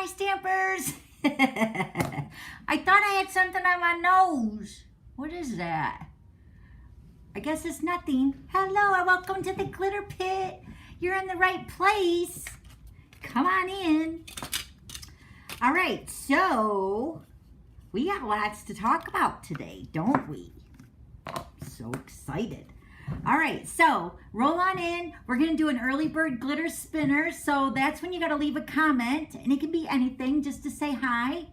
my stampers. I thought I had something on my nose. What is that? I guess it's nothing. Hello and welcome to the glitter pit. You're in the right place. Come on in. All right, so we got lots to talk about today, don't we? So excited. All right, so roll on in. We're going to do an early bird glitter spinner. So that's when you got to leave a comment, and it can be anything just to say hi.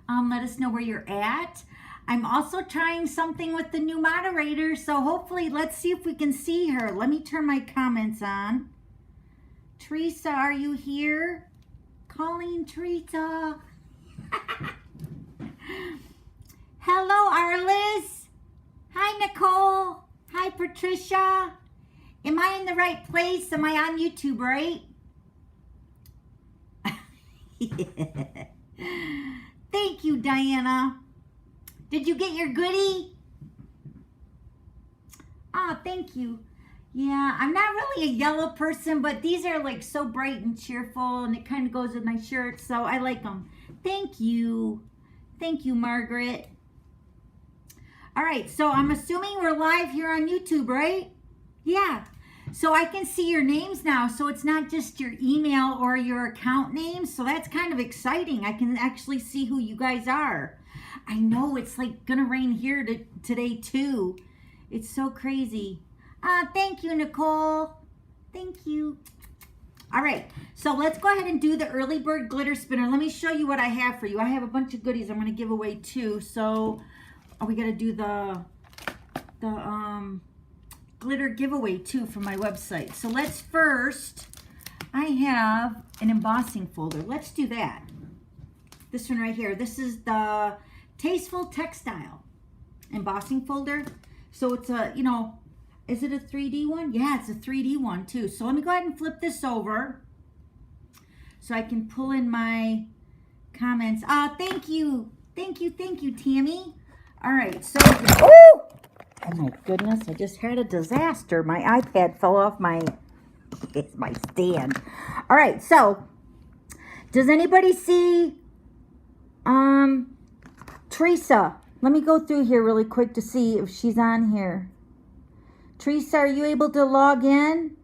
Let us know where you're at. I'm also trying something with the new moderator, so hopefully let's see if we can see her. Let me turn my comments on. Teresa, are you here? Calling Teresa. Hello, Arliss. Hi, Nicole. Hi, Patricia. Am I in the right place? Am I on YouTube, right? Yeah. Thank you, Diana. Did you get your goodie? Oh, thank you. Yeah, I'm not really a yellow person, but these are like so bright and cheerful, and it kind of goes with my shirt, so I like them. Thank you. Thank you, Margaret. All right, so I'm assuming we're live here on YouTube, right? Yeah. So I can see your names now, so it's not just your email or your account name, so that's kind of exciting. I can actually see who you guys are. I know it's like gonna rain here today too. It's so crazy. Thank you, Nicole. Thank you. All right, so let's go ahead and do the early bird glitter spinner. Let me show you what I have for you. I have a bunch of goodies I'm gonna give away too. So we gotta do the glitter giveaway too from my website. So let's first, I have an embossing folder. Let's do that. This one right here. This is the Tasteful Textile embossing folder. So it's a, you know, is it a 3D one? Yeah, it's a 3D one too. So let me go ahead and flip this over so I can pull in my comments. Thank you. Thank you, Tammy. All right, so, oh my goodness, I just had a disaster. My iPad fell off my stand. All right, so does anybody see Teresa? Let me go through here really quick to see if she's on here. Teresa, are you able to log in?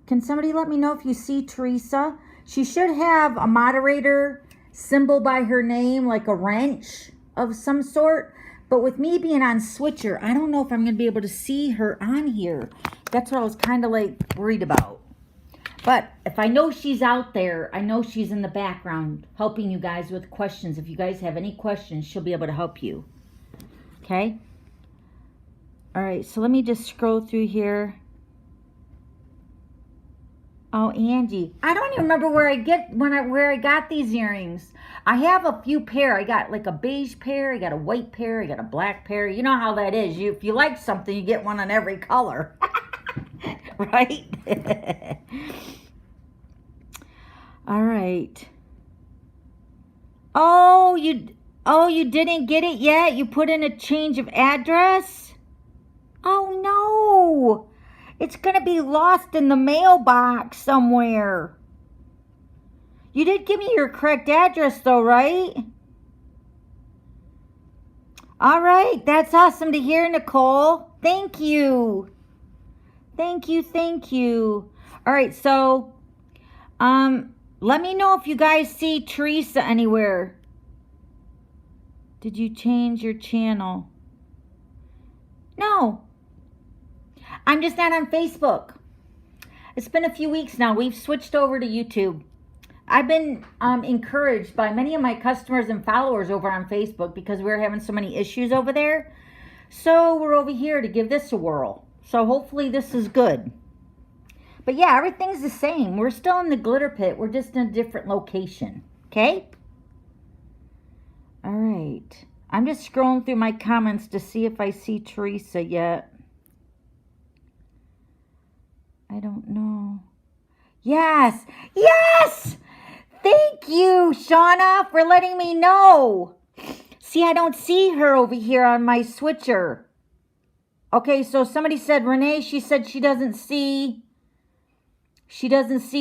Can somebody let me know if you see Teresa? She should have a moderator symbol by her name, like a wrench of some sort. But with me being on Switcher, I don't know if I'm going to be able to see her on here. That's what I was kind of like worried about. But if I know she's out there, I know she's in the background helping you guys with questions. If you guys have any questions, she'll be able to help you. Okay? All right, so let me just scroll through here. Oh, Angie. I don't even remember where I got these earrings. I have a few pair. I got like a beige pair, I got a white pair, I got a black pair. You know how that is. If you like something, you get one in every color. Right? All right. Oh, you didn't get it yet? You put in a change of address? Oh, no. It's going to be lost in the mailbox somewhere. You did give me your correct address though, right? All right. That's awesome to hear, Nicole. Thank you. Thank you. Thank you. All right. So, let me know if you guys see Teresa anywhere. Did you change your channel? No. I'm just not on Facebook. It's been a few weeks now. We've switched over to YouTube. I've been encouraged by many of my customers and followers over on Facebook because we're having so many issues over there. So we're over here to give this a whirl. So hopefully this is good. But yeah, everything's the same. We're still in the glitter pit. We're just in a different location. Okay? All right. I'm just scrolling through my comments to see if I see Teresa yet. I don't know. Yes. Yes. Thank you, Shauna, for letting me know. See, I don't see her over here on my switcher. Okay, so somebody said, Renee, she said she doesn't see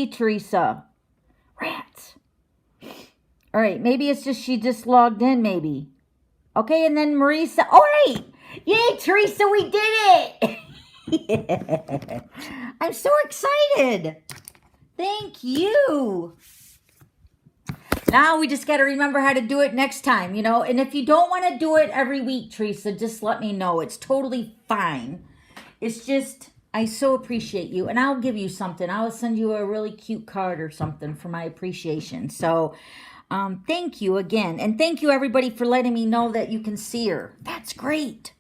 Teresa. Rats. All right, maybe it's just she just logged in, maybe. Okay, and then Marisa. All right. Yay, Teresa, we did it. I'm so excited. Thank you. Now we just got to remember how to do it next time, you know. And if you don't want to do it every week, Teresa, just let me know. It's totally fine. It's just, I so appreciate you. And I'll give you something. I'll send you a really cute card or something for my appreciation. So, thank you again. And thank you, everybody, for letting me know that you can see her. That's great.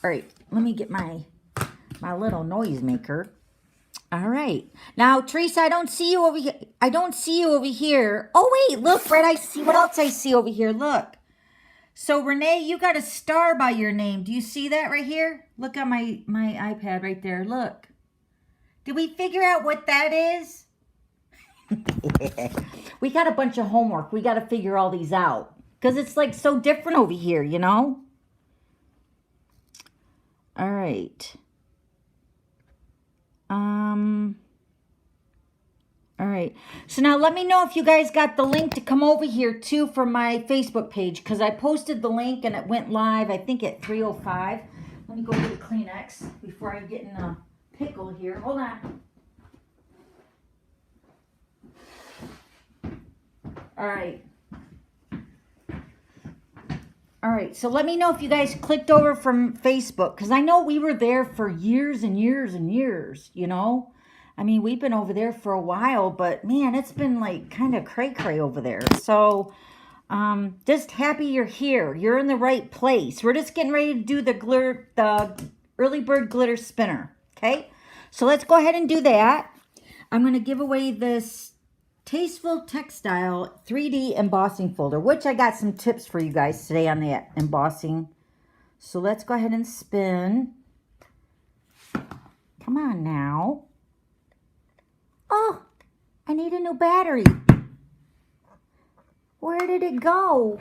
All right, let me get my little noise maker. All right. Now, Teresa, I don't see you over here. I don't see you over here. Oh, wait, look, Fred, I see. What else I see over here? Look. So, Renee, you got a star by your name. Do you see that right here? Look on my iPad right there. Look. Did we figure out what that is? We got a bunch of homework. We got to figure all these out. Because it's like so different over here, you know? All right. All right. So now let me know if you guys got the link to come over here too for my Facebook page, because I posted the link and it went live, I think at 3:05. Let me go get a Kleenex before I get in a pickle here. Hold on. All right. All right. So let me know if you guys clicked over from Facebook, because I know we were there for years and years and years, you know. I mean, we've been over there for a while, but man, it's been like kind of cray-cray over there. So, just happy you're here. You're in the right place. We're just getting ready to do the early bird glitter spinner. Okay, so let's go ahead and do that. I'm going to give away this Tasteful Textile 3D embossing folder, which I got some tips for you guys today on the embossing. So let's go ahead and spin. Come on now. Oh, I need a new battery. Where did it go?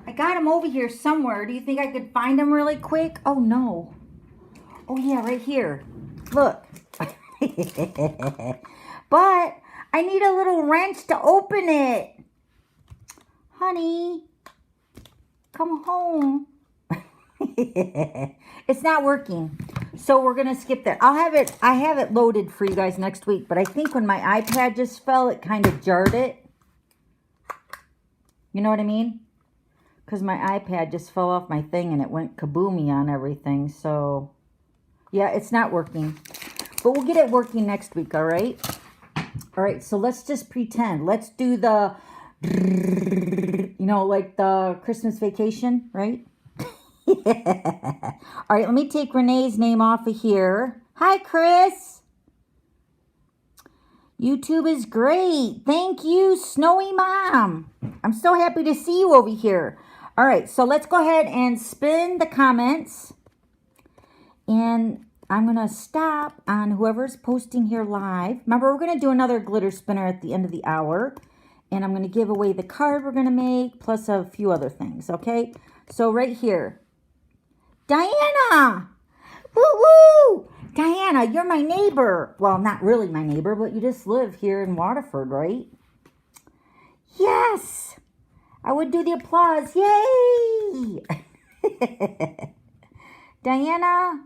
I got them over here somewhere. Do you think I could find them really quick? Oh, no. Oh, yeah, right here. Look. But I need a little wrench to open it. Honey, come home. It's not working. So we're going to skip that. I have it loaded for you guys next week, but I think when my iPad just fell, it kind of jarred it. You know what I mean? Because my iPad just fell off my thing and it went kaboomy on everything. So, yeah, it's not working. But we'll get it working next week, all right? All right, so let's just pretend. Let's do the, you know, like the Christmas Vacation, right? Yeah. All right, let me take Renee's name off of here. Hi, Chris. YouTube is great. Thank you, Snowy Mom. I'm so happy to see you over here. All right, so let's go ahead and spin the comments. And I'm going to stop on whoever's posting here live. Remember, we're going to do another glitter spinner at the end of the hour. And I'm going to give away the card we're going to make, plus a few other things, okay? So right here. Diana! Woo-woo! Diana, you're my neighbor. Well, not really my neighbor, but you just live here in Waterford, right? Yes! I would do the applause. Yay! Diana,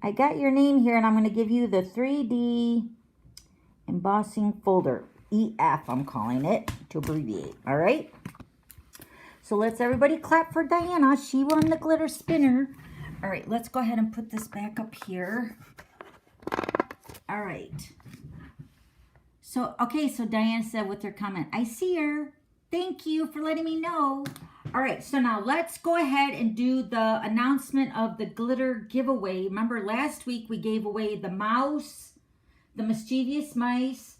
I got your name here, and I'm going to give you the 3D embossing folder. EF, I'm calling it, to abbreviate, all right? So let's everybody clap for Diana. She won the glitter spinner. All right, let's go ahead and put this back up here. All right. So, okay, so Diana said with her comment, I see her. Thank you for letting me know. All right, so now let's go ahead and do the announcement of the glitter giveaway. Remember last week we gave away the mouse, the mischievous mice,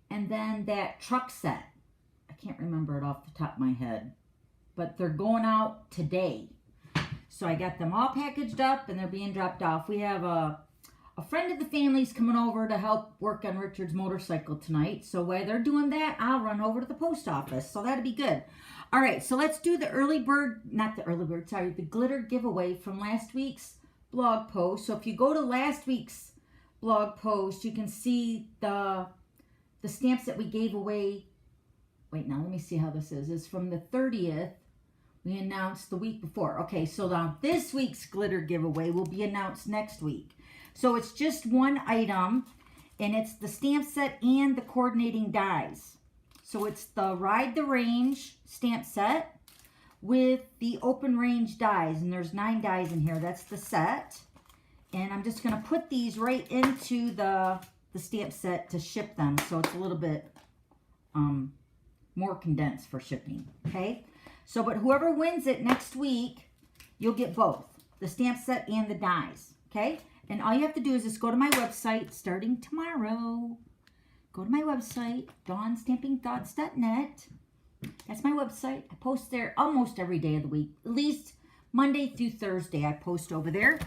and then that truck set. I can't remember it off the top of my head, but they're going out today. So I got them all packaged up and they're being dropped off. We have a friend of the family's coming over to help work on Richard's motorcycle tonight. So while they're doing that, I'll run over to the post office. So that'll be good. All right, so let's do the the glitter giveaway from last week's blog post. So if you go to last week's blog post, you can see the the stamps that we gave away. Wait, now let me see how this is. It's from the 30th. We announced the week before. Okay, so now this week's glitter giveaway will be announced next week. So it's just one item, and it's the stamp set and the coordinating dies. So it's the Ride the Range stamp set with the open range dies, and there's 9 dies in here. That's the set. And I'm just going to put these right into the stamp set to ship them, so it's a little bit more condensed for shipping, okay? So, but whoever wins it next week, you'll get both, the stamp set and the dies, okay? And all you have to do is just go to my website starting tomorrow. Go to my website, dawnstampingthoughts.net. That's my website. I post there almost every day of the week, at least Monday through Thursday I post over there.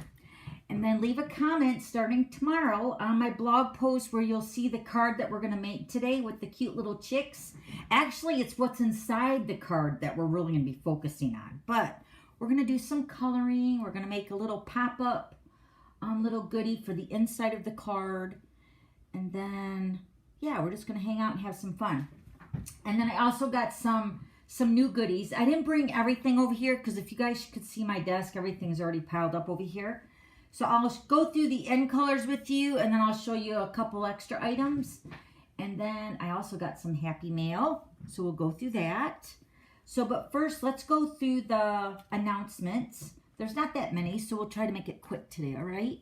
And then leave a comment starting tomorrow on my blog post where you'll see the card that we're going to make today with the cute little chicks. Actually, it's what's inside the card that we're really going to be focusing on. But we're going to do some coloring. We're going to make a little pop-up little goodie for the inside of the card. And then, yeah, we're just going to hang out and have some fun. And then I also got some new goodies. I didn't bring everything over here because if you guys could see my desk, everything's already piled up over here. So I'll go through the end colors with you, and then I'll show you a couple extra items. And then I also got some happy mail, so we'll go through that. So, but first, let's go through the announcements. There's not that many, so we'll try to make it quick today, all right?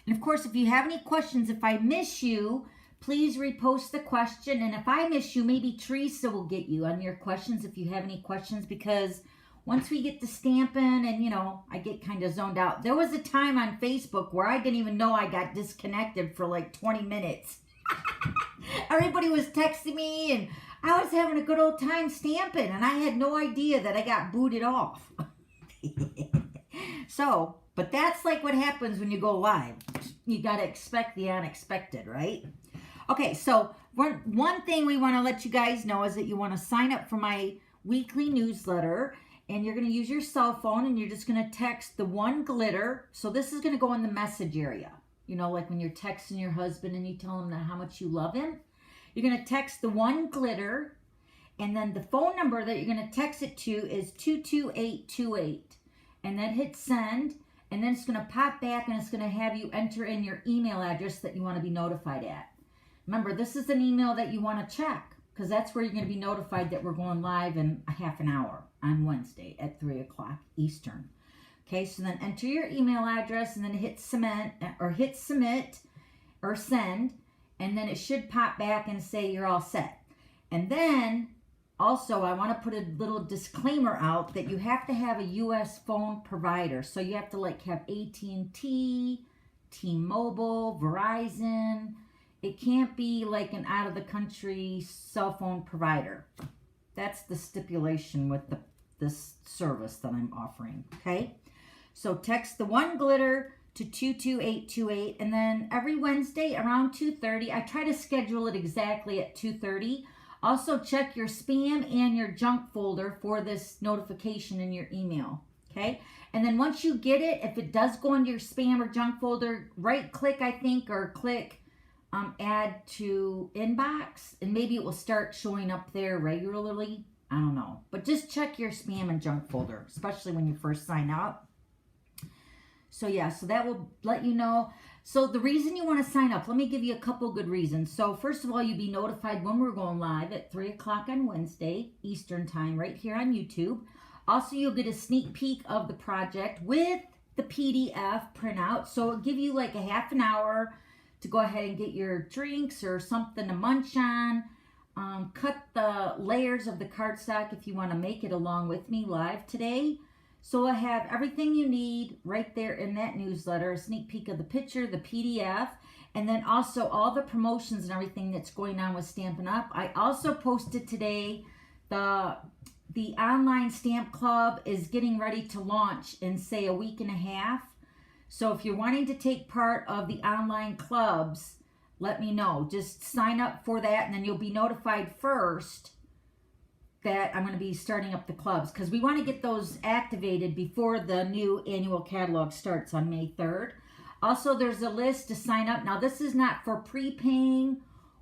And of course, if you have any questions, if I miss you, please repost the question. And if I miss you, maybe Teresa will get you on your questions if you have any questions, because once we get to stamping and, you know, I get kind of zoned out. There was a time on Facebook where I didn't even know I got disconnected for like 20 minutes. Everybody was texting me and I was having a good old time stamping and I had no idea that I got booted off. So, but that's like what happens when you go live. You got to expect the unexpected, right? Okay, so one thing we want to let you guys know is that you want to sign up for my weekly newsletter. And you're going to use your cell phone and you're just going to text the one glitter. So this is going to go in the message area. You know, like when you're texting your husband and you tell him how much you love him. You're going to text the one glitter. And then the phone number that you're going to text it to is 22828. And then hit send. And then it's going to pop back and it's going to have you enter in your email address that you want to be notified at. Remember, this is an email that you want to check, because that's where you're going to be notified that we're going live in a half an hour on Wednesday at 3 o'clock Eastern. Okay, so then enter your email address and then hit submit or send, and then it should pop back and say you're all set. And then also I want to put a little disclaimer out that you have to have a US phone provider. So you have to like have AT&T, T-Mobile, Verizon. It can't be like an out of the country cell phone provider. That's the stipulation with this service that I'm offering, okay? So text the one glitter to 22828, and then every Wednesday around 2:30, I try to schedule it exactly at 2:30. Also check your spam and your junk folder for this notification in your email, okay? And then once you get it, if it does go into your spam or junk folder, right click, I think, or click add to inbox, and maybe it will start showing up there regularly. I don't know. But just check your spam and junk folder, especially when you first sign up. So yeah, so that will let you know. So the reason you want to sign up, let me give you a couple good reasons. So first of all, you'll be notified when we're going live at 3 o'clock on Wednesday, Eastern time, right here on YouTube. Also, you'll get a sneak peek of the project with the PDF printout. So it'll give you like a half an hour to go ahead and get your drinks or something to munch on. Cut the layers of the cardstock if you want to make it along with me live today. So I have everything you need right there in that newsletter, a sneak peek of the picture, the PDF, and then also all the promotions and everything that's going on with Stampin' Up. I also posted today the online stamp club is getting ready to launch in, say, a week and a half. So if you're wanting to take part of the online clubs, let me know. Just sign up for that, and then you'll be notified first that I'm going to be starting up the clubs, because we want to get those activated before the new annual catalog starts on May 3rd. Also, there's a list to sign up. Now, this is not for prepaying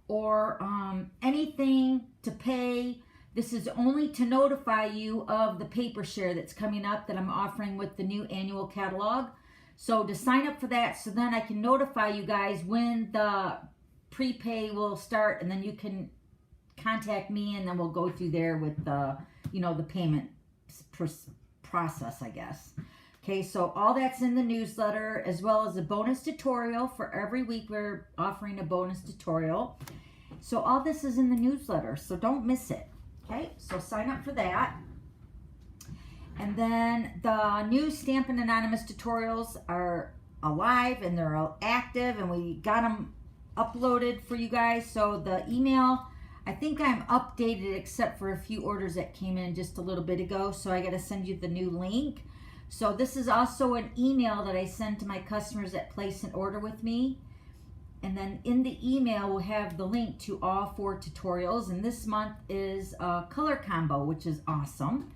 or anything to pay. This is only to notify you of the paper share that's coming up that I'm offering with the new annual catalog. So to sign up for that, so then I can notify you guys when the prepay will start, and then you can contact me, and then we'll go through there with the, you know, the payment process, I guess. Okay, so all that's in the newsletter, as well as a bonus tutorial. For every week we're offering a bonus tutorial. So all this is in the newsletter, so don't miss it. Okay, so sign up for that. And then the new Stampin' Anonymous tutorials are alive and they're active, and we got them uploaded for you guys. So the email, I think I'm updated except for a few orders that came in just a little bit ago. So I got to send you the new link. So this is also an email that I send to my customers that place an order with me. And then in the email, we'll have the link to all 4 tutorials. And this month is a color combo, which is awesome.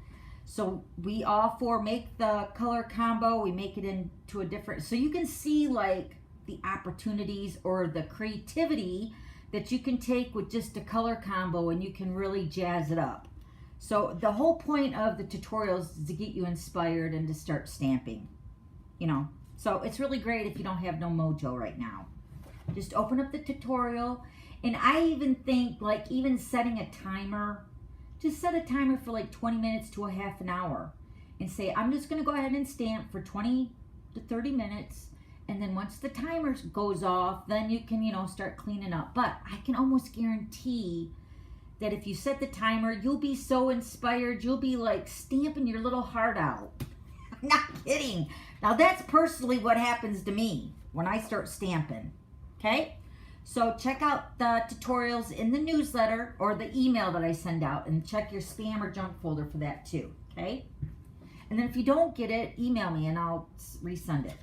So we all 4 make the color combo. We make it into a different, so you can see like the opportunities or the creativity that you can take with just a color combo, and you can really jazz it up. So the whole point of the tutorials is to get you inspired and to start stamping, you know. So it's really great if you don't have no mojo right now. Just open up the tutorial. And I even think like even setting a timer, just set a timer for like 20 minutes to a half an hour and say, I'm just gonna go ahead and stamp for 20 to 30 minutes. And then once the timer goes off, then you can, you know, start cleaning up. But I can almost guarantee that if you set the timer, you'll be so inspired, you'll be like stamping your little heart out. I'm not kidding. Now that's personally what happens to me when I start stamping, okay? So check out the tutorials in the newsletter or the email that I send out, and check your spam or junk folder for that too, okay? And then if you don't get it, email me and I'll resend it.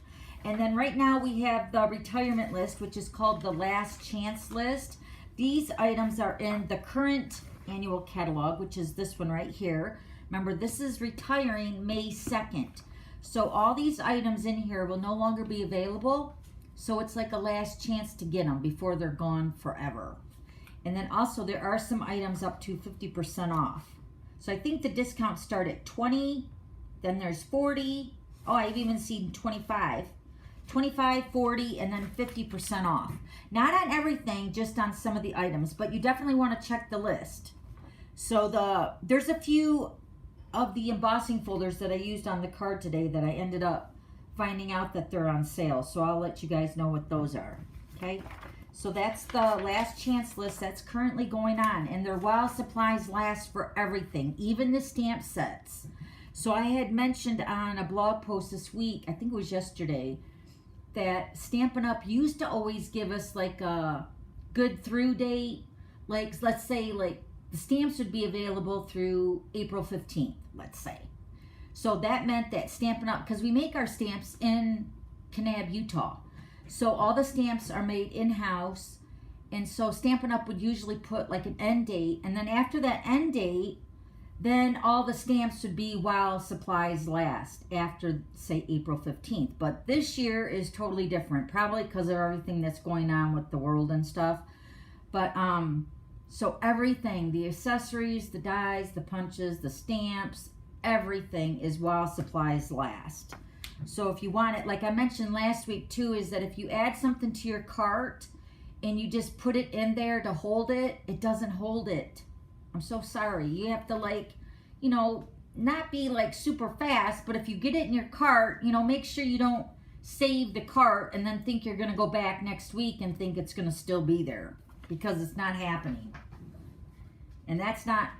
And then right now we have the retirement list, which is called the last chance list. These items are in the current annual catalog, which is this one right here. Remember, this is retiring May 2nd. So all these items in here will no longer be available. So it's like a last chance to get them before they're gone forever. And then also there are some items up to 50% off. So I think the discounts start at 20, then there's 40. Oh, I've even seen 25. 25, 40, and then 50% off. Not on everything, just on some of the items, but you definitely want to check the list. So there's a few of the embossing folders that I used on the card today that I ended up finding out that they're on sale. So I'll let you guys know what those are, okay? So that's the last chance list that's currently going on, and they're while supplies last for everything, even the stamp sets. So I had mentioned on a blog post this week, I think it was yesterday, that Stampin' Up used to always give us like a good through date. Like, let's say like the stamps would be available through April 15th, let's say. So that meant that Stampin' Up, because we make our stamps in Kanab, Utah. So all the stamps are made in-house. And so Stampin' Up would usually put like an end date. And then after that end date, then all the stamps would be while supplies last after, say, April 15th. But this year is totally different, probably because of everything that's going on with the world and stuff. But, so everything, the accessories, the dies, the punches, the stamps, everything is while supplies last. So if you want it, like I mentioned last week too, is that if you add something to your cart and you just put it in there to hold it, it doesn't hold it. I'm so sorry. You have to like, you know, not be like super fast, but if you get it in your cart, you know, make sure you don't save the cart and then think you're going to go back next week and think it's going to still be there, because it's not happening. And that's not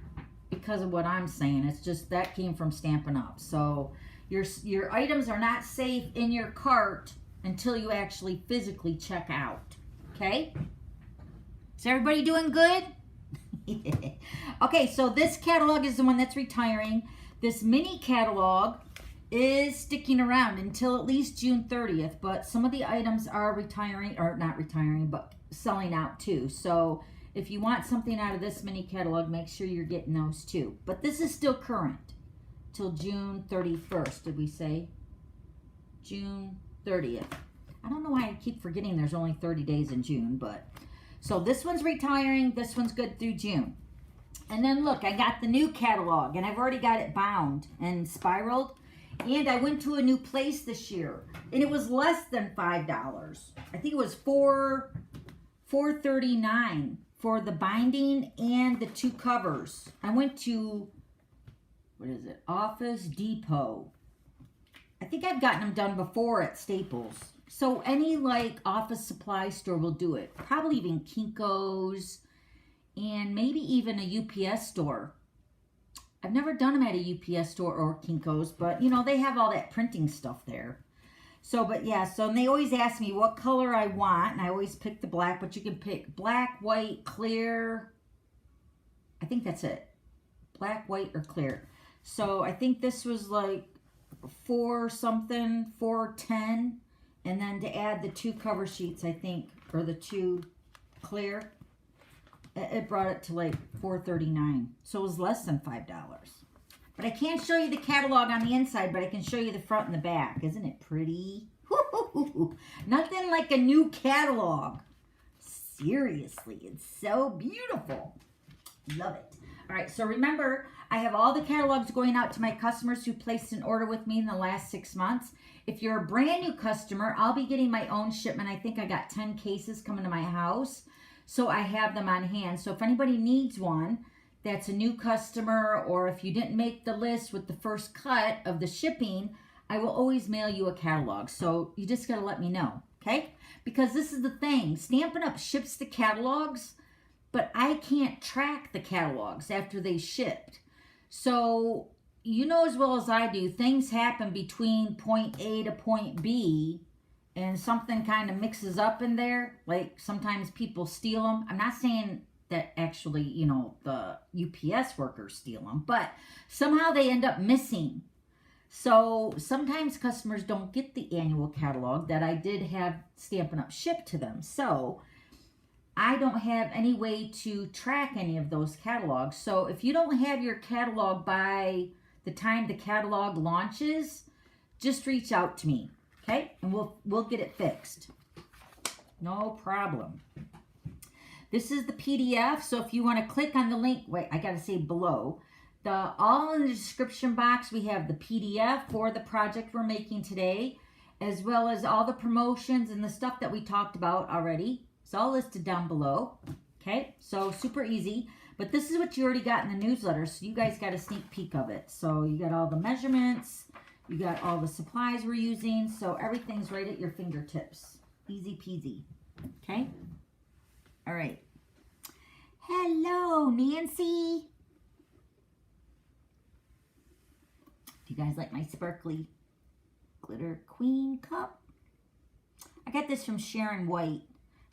because of what I'm saying. It's just that came from Stampin' Up. So your items are not safe in your cart until you actually physically check out. Okay? Is everybody doing good? Okay, so this catalog is the one that's retiring. This mini catalog is sticking around until at least June 30th, but some of the items are retiring, or not retiring, but selling out too. So if you want something out of this mini catalog, make sure you're getting those too. But this is still current till June 31st, did we say? June 30th. I don't know why I keep forgetting there's only 30 days in June, but So this one's retiring. This one's good through June. And then look, I got the new catalog, and I've already got it bound and spiraled. And I went to a new place this year, and it was less than $5. I think it was $4.39 for the binding and the 2 covers. I went to, what is it, Office Depot. I think I've gotten them done before at Staples. So any like office supply store will do it. Probably even Kinko's and maybe even a UPS store. I've never done them at a UPS store or Kinko's, but you know, they have all that printing stuff there. So, but yeah, so and they always ask me what color I want, and I always pick the black, but you can pick black, white, clear. I think that's it. Black, white, or clear. So I think this was like $4.10. And then to add the 2 cover sheets, I think, or the 2 clear, it brought it to like $4.39. So it was less than $5. But I can't show you the catalog on the inside, but I can show you the front and the back. Isn't it pretty? Woo-hoo-hoo-hoo. Nothing like a new catalog. Seriously, it's so beautiful. Love it. All right, so remember, I have all the catalogs going out to my customers who placed an order with me in the last 6 months. If you're a brand new customer, I'll be getting my own shipment. I think I got 10 cases coming to my house, so I have them on hand. So if anybody needs one that's a new customer, or if you didn't make the list with the first cut of the shipping, I will always mail you a catalog. So you just got to let me know, okay? Because this is the thing. Stampin' Up! Ships the catalogs, but I can't track the catalogs after they shipped. So you know as well as I do, things happen between point A to point B, and something kind of mixes up in there. Like sometimes people steal them. I'm not saying that actually, you know, the UPS workers steal them, but somehow they end up missing. So sometimes customers don't get the annual catalog that I did have Stampin' Up! Shipped to them. So I don't have any way to track any of those catalogs. So if you don't have your catalog by the time the catalog launches, just reach out to me, okay? And we'll get it fixed. No problem. This is the PDF, so if you want to click on the link, wait, I got to say below. All in the description box, we have the PDF for the project we're making today, as well as all the promotions and the stuff that we talked about already. It's all listed down below, okay? So super easy. But this is what you already got in the newsletter, so you guys got a sneak peek of it. So you got all the measurements, you got all the supplies we're using, so everything's right at your fingertips. Easy peasy, okay? All right. Hello, Nancy. Do you guys like my sparkly glitter queen cup? I got this from Sharon White.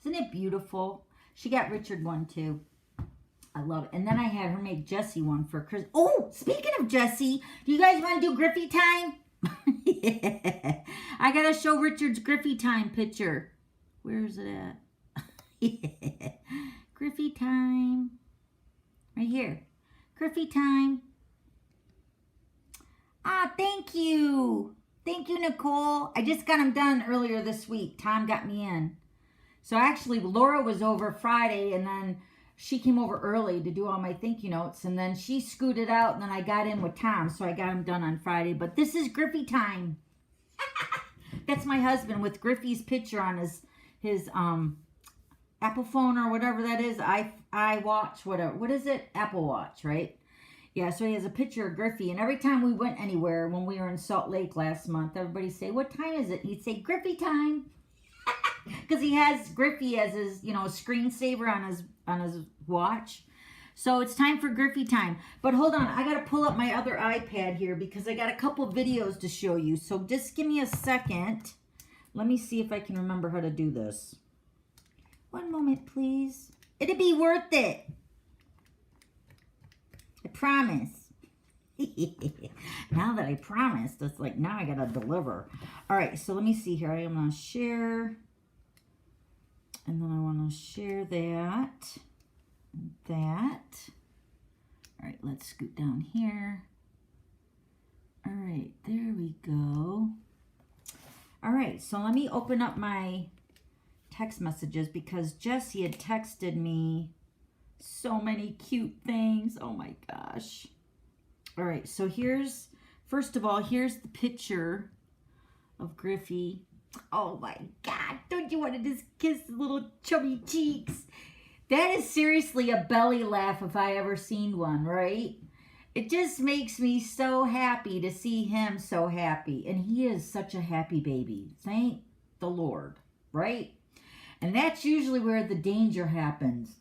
Isn't it beautiful? She got Richard one too. I love it. And then I had her make Jessie one for Chris. Oh, speaking of Jessie, do you guys want to do Griffy time? Yeah. I got to show Richard's Griffy time picture. Where is it at? Yeah. Griffy time. Right here. Griffy time. Ah, thank you. Thank you, Nicole. I just got them done earlier this week. Tom got me in. So actually, Laura was over Friday, and then she came over early to do all my thank you notes, and then she scooted out, and then I got in with Tom, so I got him done on Friday. But this is Griffy time. That's my husband with Griffy's picture on his Apple phone or whatever that is. iWatch, whatever. What is it? Apple Watch, right? Yeah, so he has a picture of Griffy, and every time we went anywhere, when we were in Salt Lake last month, everybody say, "What time is it?" And he'd say, "Griffy time." Because he has Griffy as his, you know, screensaver on his watch. So it's time for Griffy time. But hold on, I got to pull up my other iPad here because I got a couple videos to show you. So just give me a second. Let me see if I can remember how to do this. One moment, please. It'll be worth it. I promise. Now that I promised, it's like now I got to deliver. All right, so let me see here. I am going to share. And then I want to share that, and that. All right, let's scoot down here. All right, there we go. All right, so let me open up my text messages because Jessie had texted me so many cute things. Oh my gosh. All right, so here's, first of all, here's the picture of Griffy. Oh my God, don't you want to just kiss the little chubby cheeks? That is seriously a belly laugh if I ever seen one, right? It just makes me so happy to see him so happy. And he is such a happy baby. Thank the Lord, right? And that's usually where the danger happens.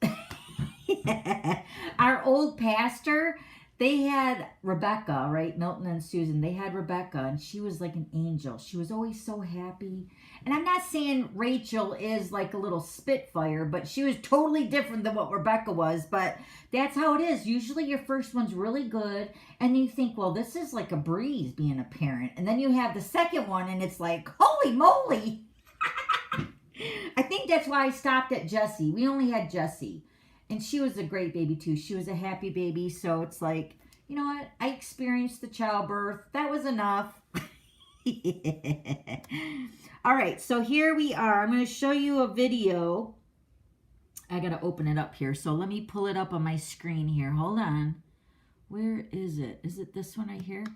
Our old pastor, they had Rebecca, right? Milton and Susan, they had Rebecca, and she was like an angel. She was always so happy. And I'm not saying Rachel is like a little spitfire, but she was totally different than what Rebecca was. But that's how it is. Usually your first one's really good, and you think, well, this is like a breeze being a parent. And then you have the second one, and it's like, holy moly. I think that's why I stopped at Jessie. We only had Jessie. And she was a great baby too. She was a happy baby. So it's like, you know what? I experienced the childbirth. That was enough. All right. So here we are. I'm going to show you a video. I got to open it up here. So let me pull it up on my screen here. Hold on. Where is it? Is it this one right here?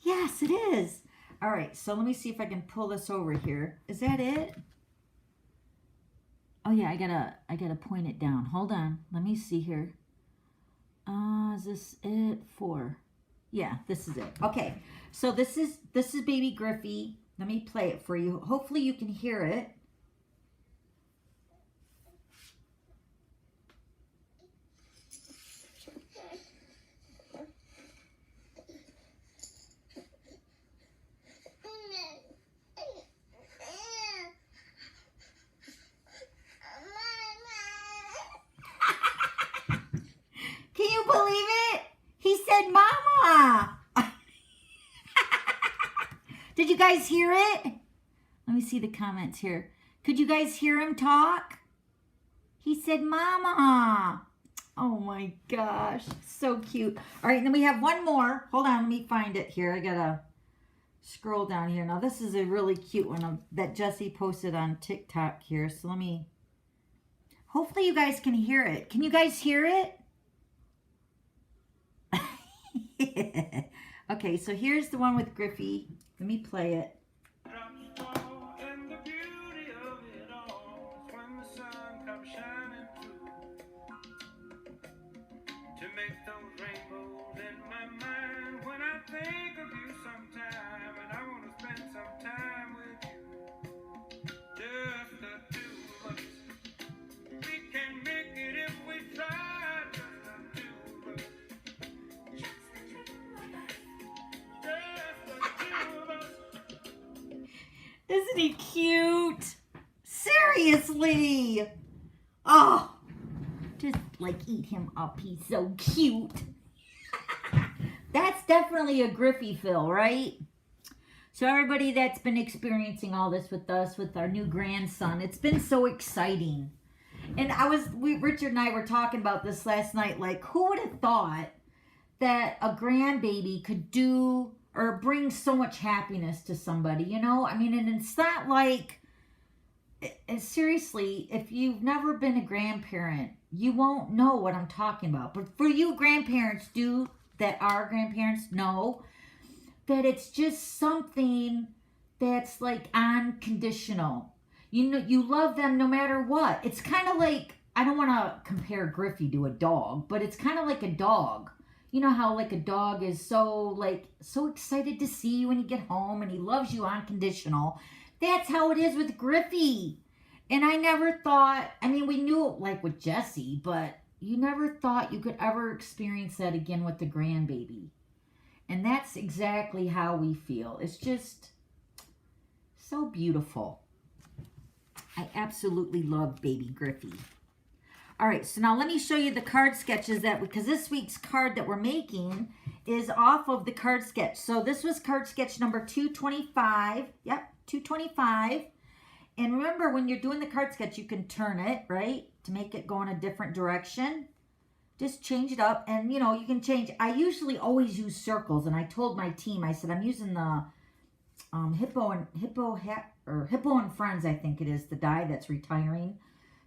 Yes, it is. All right. So let me see if I can pull this over here. Is that it? Oh yeah, I gotta point it down. Hold on. Let me see here. Is this it for? Yeah, this is it. Okay. So this is baby Griffy. Let me play it for you. Hopefully you can hear it. Can you believe it? He said, Mama. Did you guys hear it? Let me see the comments here. Could you guys hear him talk? He said, Mama. Oh my gosh. So cute. All right, and then we have one more. Hold on, let me find it here. I gotta scroll down here. Now, this is a really cute one that Jessie posted on TikTok here. So let me, hopefully you guys can hear it. Can you guys hear it? Okay, so here's the one with Griffy. Let me play it. Isn't he cute? Seriously. Oh, just like eat him up. He's so cute. That's definitely a Griffy fill, right? So everybody that's been experiencing all this with us, with our new grandson, it's been so exciting. And Richard and I were talking about this last night. Like, who would have thought that a grandbaby could do or bring so much happiness to somebody, you know? I mean, and it's not like, seriously, if you've never been a grandparent, you won't know what I'm talking about. But for you grandparents that are grandparents know that it's just something that's like unconditional. You know, you love them no matter what. It's kind of like, I don't want to compare Griffy to a dog, but it's kind of like a dog. You know how like a dog is so excited to see you when you get home and he loves you unconditional. That's how it is with Griffy. And I never thought, I mean, we knew it like with Jessie, but you never thought you could ever experience that again with the grandbaby. And that's exactly how we feel. It's just so beautiful. I absolutely love baby Griffy. All right, so now let me show you the card sketches because this week's card that we're making is off of the card sketch. So this was card sketch number 225. Yep, 225. And remember, when you're doing the card sketch, you can turn it, right, to make it go in a different direction. Just change it up. And, you know, you can change. I usually always use circles. And I told my team, I said, I'm using the Hippo and Friends, I think it is, the die that's retiring.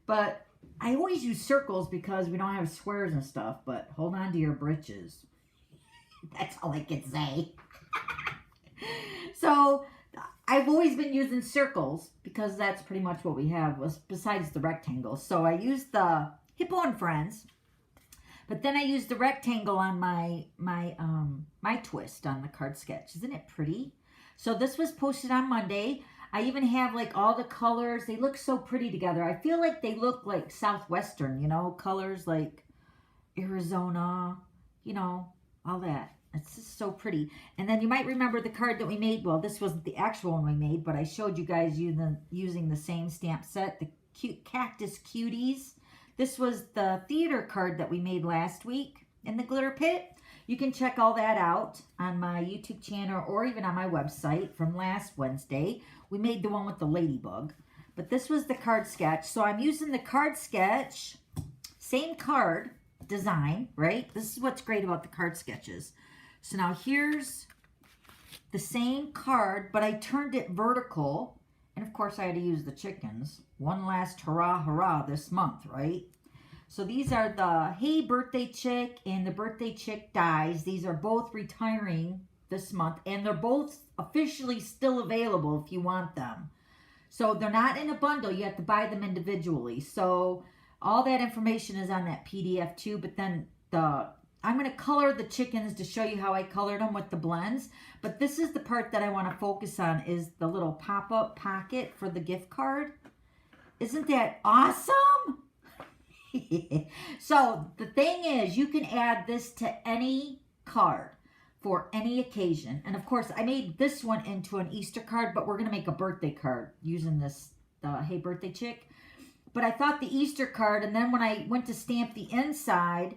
But I always use circles because we don't have squares and stuff, but hold on to your britches. That's all I can say. So I've always been using circles because that's pretty much what we have besides the rectangles. So I used the Hippo and Friends, but then I used the rectangle on my twist on the card sketch. Isn't it pretty? So this was posted on Monday. I even have like all the colors. They look so pretty together. I feel like they look like Southwestern, you know, colors like Arizona, you know, all that. It's just so pretty. And then you might remember the card that we made. Well, this wasn't the actual one we made, but I showed you guys using the same stamp set, the cute Cactus Cuties. This was the theater card that we made last week in the Glitter Pit. You can check all that out on my YouTube channel or even on my website from last Wednesday. We made the one with the ladybug. But this was the card sketch. So I'm using the card sketch, same card design, right? This is what's great about the card sketches. So now here's the same card, but I turned it vertical. And of course I had to use the chickens. One last hurrah, hurrah this month, right? So these are the Hey Birthday Chick and the Birthday Chick dies. These are both retiring this month, and they're both officially still available if you want them. So they're not in a bundle. You have to buy them individually. So all that information is on that PDF too, but then I'm going to color the chickens to show you how I colored them with the blends. But this is the part that I want to focus on is the little pop-up pocket for the gift card. Isn't that awesome? So the thing is, you can add this to any card for any occasion. And of course, I made this one into an Easter card, but we're going to make a birthday card using this, Hey Birthday Chick. But I thought the Easter card, and then when I went to stamp the inside,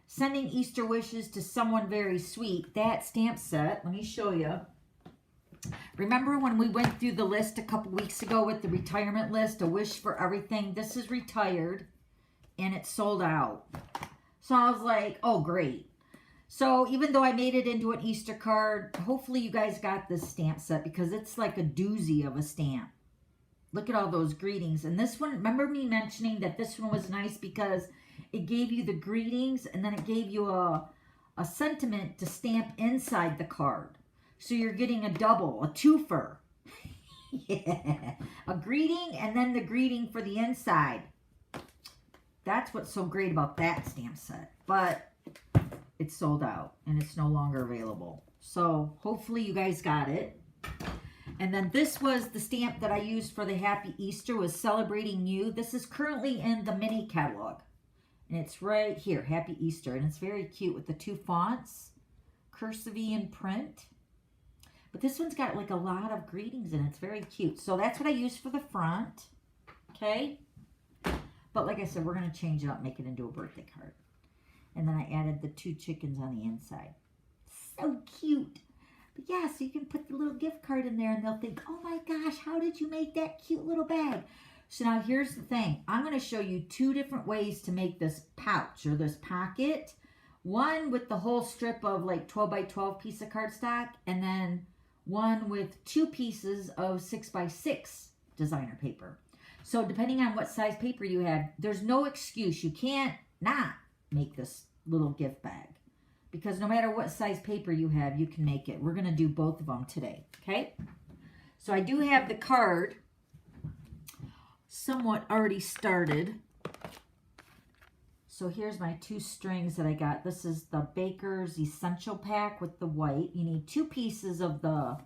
sending Easter wishes to someone very sweet, that stamp set, let me show you. Remember when we went through the list a couple weeks ago with the retirement list, a wish for everything? This is retired. And it's sold out. So I was like, oh, great. So even though I made it into an Easter card, hopefully you guys got this stamp set because it's like a doozy of a stamp. Look at all those greetings. And this one, remember me mentioning that this one was nice because it gave you the greetings and then it gave you a sentiment to stamp inside the card. So you're getting a double, a twofer. Yeah. A greeting and then the greeting for the inside. That's what's so great about that stamp set. But it's sold out and it's no longer available. So hopefully you guys got it. And then this was the stamp that I used for the Happy Easter, was Celebrating You. This is currently in the mini catalog. And it's right here, Happy Easter. And it's very cute with the two fonts, cursive and print. But this one's got like a lot of greetings and it's very cute. So that's what I used for the front. Okay. But like I said, we're going to change it up, make it into a birthday card. And then I added the two chickens on the inside. So cute. But yeah, so you can put the little gift card in there and they'll think, oh my gosh, how did you make that cute little bag? So now here's the thing. I'm going to show you two different ways to make this pouch or this pocket. One with the whole strip of like 12 by 12 piece of cardstock. And then one with two pieces of 6 by 6 designer paper. So depending on what size paper you have, there's no excuse. You can't not make this little gift bag. Because no matter what size paper you have, you can make it. We're going to do both of them today. Okay? So I do have the card somewhat already started. So here's my two strings that I got. This is the Baker's Essential Pack with the white. You need two pieces of the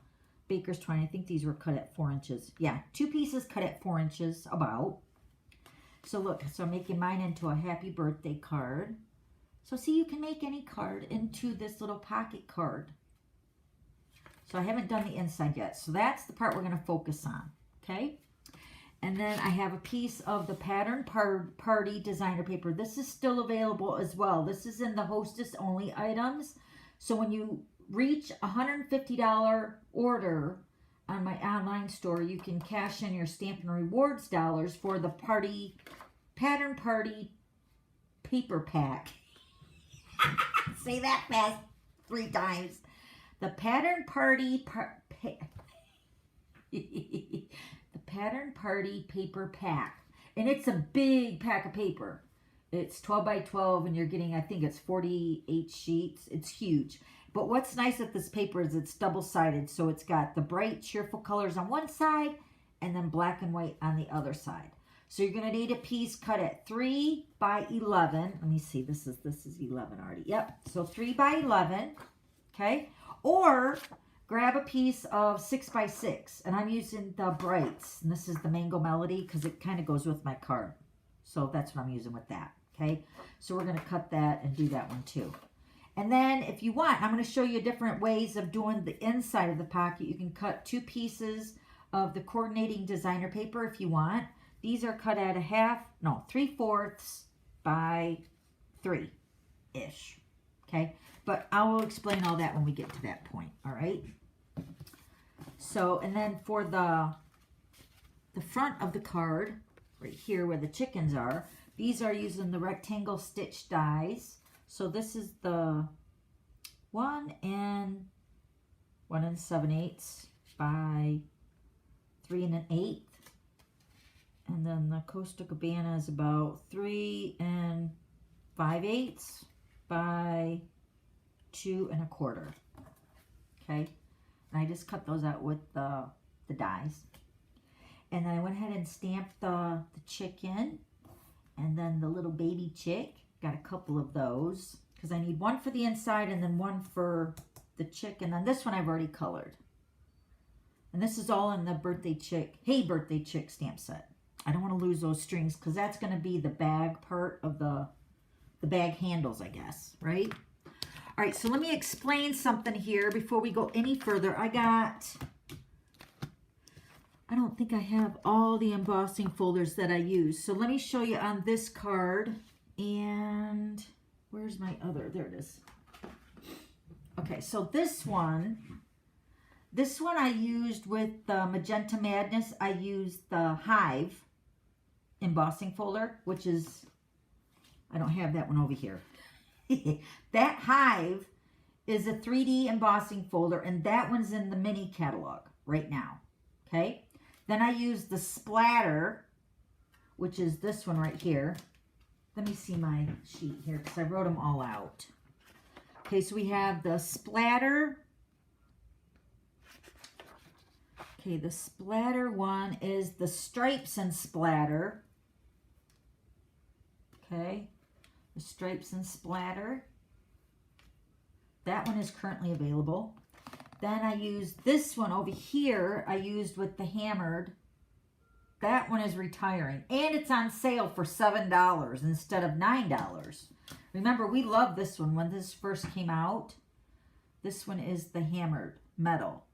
Baker's twine. I think these were cut at 4 inches. Yeah, two pieces cut at 4 inches about. So look, so I'm making mine into a happy birthday card. So see, you can make any card into this little pocket card. So I haven't done the inside yet. So that's the part we're going to focus on. Okay. And then I have a piece of the Pattern Party designer paper. This is still available as well. This is in the hostess only items. So when you reach a $150 order on my online store, you can cash in your Stampin' Rewards dollars for the Pattern Party paper pack. Say that fast 3 times. The Pattern Party The Pattern Party Paper Pack. And it's a big pack of paper. It's 12 by 12 and you're getting, I think it's 48 sheets. It's huge. But what's nice with this paper is it's double-sided. So it's got the bright, cheerful colors on one side and then black and white on the other side. So you're going to need a piece cut at 3 by 11. Let me see. This is 11 already. Yep. So 3 by 11. Okay. Or grab a piece of 6 by 6. And I'm using the brights. And this is the Mango Melody because it kind of goes with my card. So that's what I'm using with that. Okay. So we're going to cut that and do that one too. And then if you want, I'm going to show you different ways of doing the inside of the pocket. You can cut 2 pieces of the coordinating designer paper if you want. These are cut at 3/4 by 3-ish. Okay. But I will explain all that when we get to that point. All right. So, and then for the front of the card, right here where the chickens are, these are using the rectangle stitch dies. So this is the 1 7/8 by 3 1/8. And then the Costa Cabana is about 3 5/8 by 2 1/4. Okay. And I just cut those out with the dies. And then I went ahead and stamped the chicken. And then the little baby chick. Got a couple of those. Because I need one for the inside and then one for the chick. And then this one I've already colored. And this is all in the Birthday Chick, Hey Birthday Chick stamp set. I don't want to lose those strings because that's going to be the bag part of the bag handles, I guess, right? All right, so let me explain something here before we go any further. I don't think I have all the embossing folders that I use. So let me show you on this card. And where's my other? There it is. Okay, so this one I used with the Magenta Madness. I used the Hive embossing folder, which is, I don't have that one over here. That Hive is a 3D embossing folder, and that one's in the mini catalog right now. Okay. Then I used the Splatter, which is this one right here. Let me see my sheet here because I wrote them all out. Okay, so we have the Splatter. Okay, the Splatter one is the Stripes and Splatter. Okay, the Stripes and Splatter. That one is currently available. Then I used this one over here. I used with the hammered. That one is retiring. And it's on sale for $7 instead of $9. Remember, we loved this one when this first came out. This one is the hammered metal.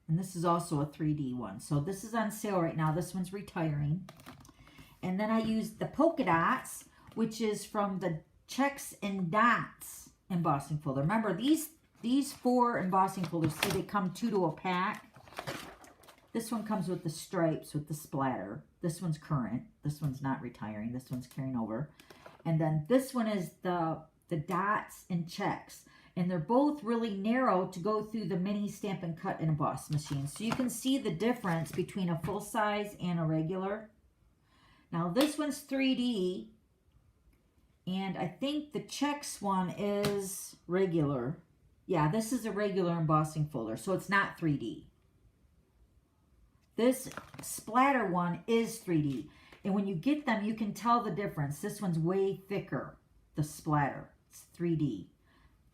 And this is also a 3D one. So this is on sale right now. This one's retiring. And then I used the polka dots, which is from the Checks and Dots embossing folder. Remember, these 4 embossing folders, see, they come 2 to a pack. This one comes with the stripes, with the splatter. This one's current. This one's not retiring. This one's carrying over. And then this one is the dots and checks. And they're both really narrow to go through the mini Stampin' Cut and Emboss machine. So you can see the difference between a full size and a regular. Now this one's 3D. And I think the checks one is regular. Yeah, this is a regular embossing folder, so it's not 3D. This splatter one is 3D. And when you get them, you can tell the difference. This one's way thicker, the splatter. It's 3D.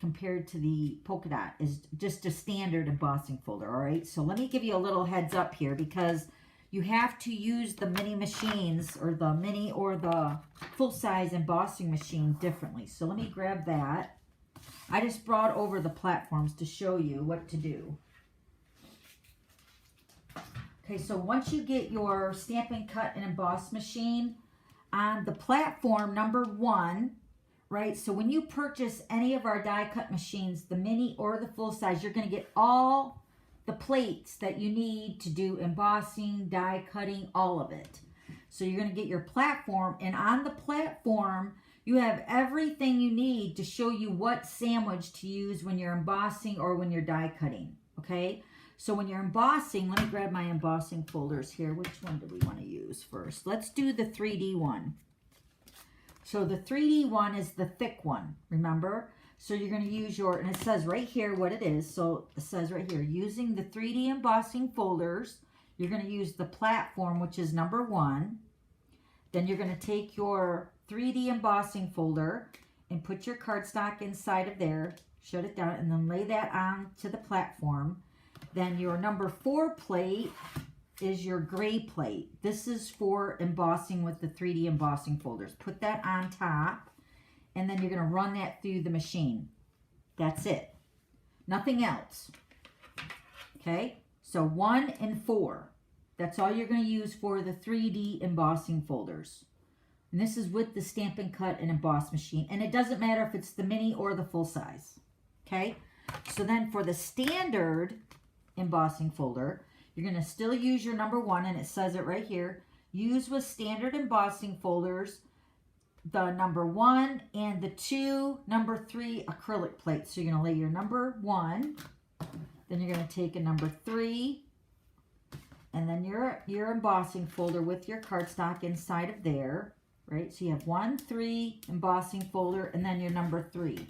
Compared to the polka dot is just a standard embossing folder, all right? So let me give you a little heads up here because you have to use the mini machines or the mini or the full-size embossing machine differently. So let me grab that. I just brought over the platforms to show you what to do. Okay, so once you get your Stampin' Cut and Emboss machine on the platform number 1, right? So when you purchase any of our die cut machines, the mini or the full size, you're going to get all the plates that you need to do embossing, die cutting, all of it. So you're going to get your platform, and on the platform, you have everything you need to show you what sandwich to use when you're embossing or when you're die cutting, okay? So when you're embossing, let me grab my embossing folders here. Which one do we want to use first? Let's do the 3D one. So the 3D one is the thick one, remember? So you're going to use your, and it says right here what it is. So it says right here, using the 3D embossing folders, you're going to use the platform, which is number 1. Then you're going to take your 3D embossing folder and put your cardstock inside of there, shut it down, and then lay that on to the platform. Then your number 4 plate is your gray plate. This is for embossing with the 3D embossing folders. Put that on top, and then you're going to run that through the machine. That's it. Nothing else. Okay? So 1 and 4. That's all you're going to use for the 3D embossing folders. And this is with the Stampin' Cut and Emboss machine. And it doesn't matter if it's the mini or the full size. Okay? So then for the standard embossing folder, you're going to still use your number 1, and it says it right here. Use with standard embossing folders the number 1 and the 2 number 3 acrylic plates. So you're going to lay your number 1, then you're going to take a number 3, and then your embossing folder with your cardstock inside of there, right? So you have 1, 3 embossing folder, and then your number 3.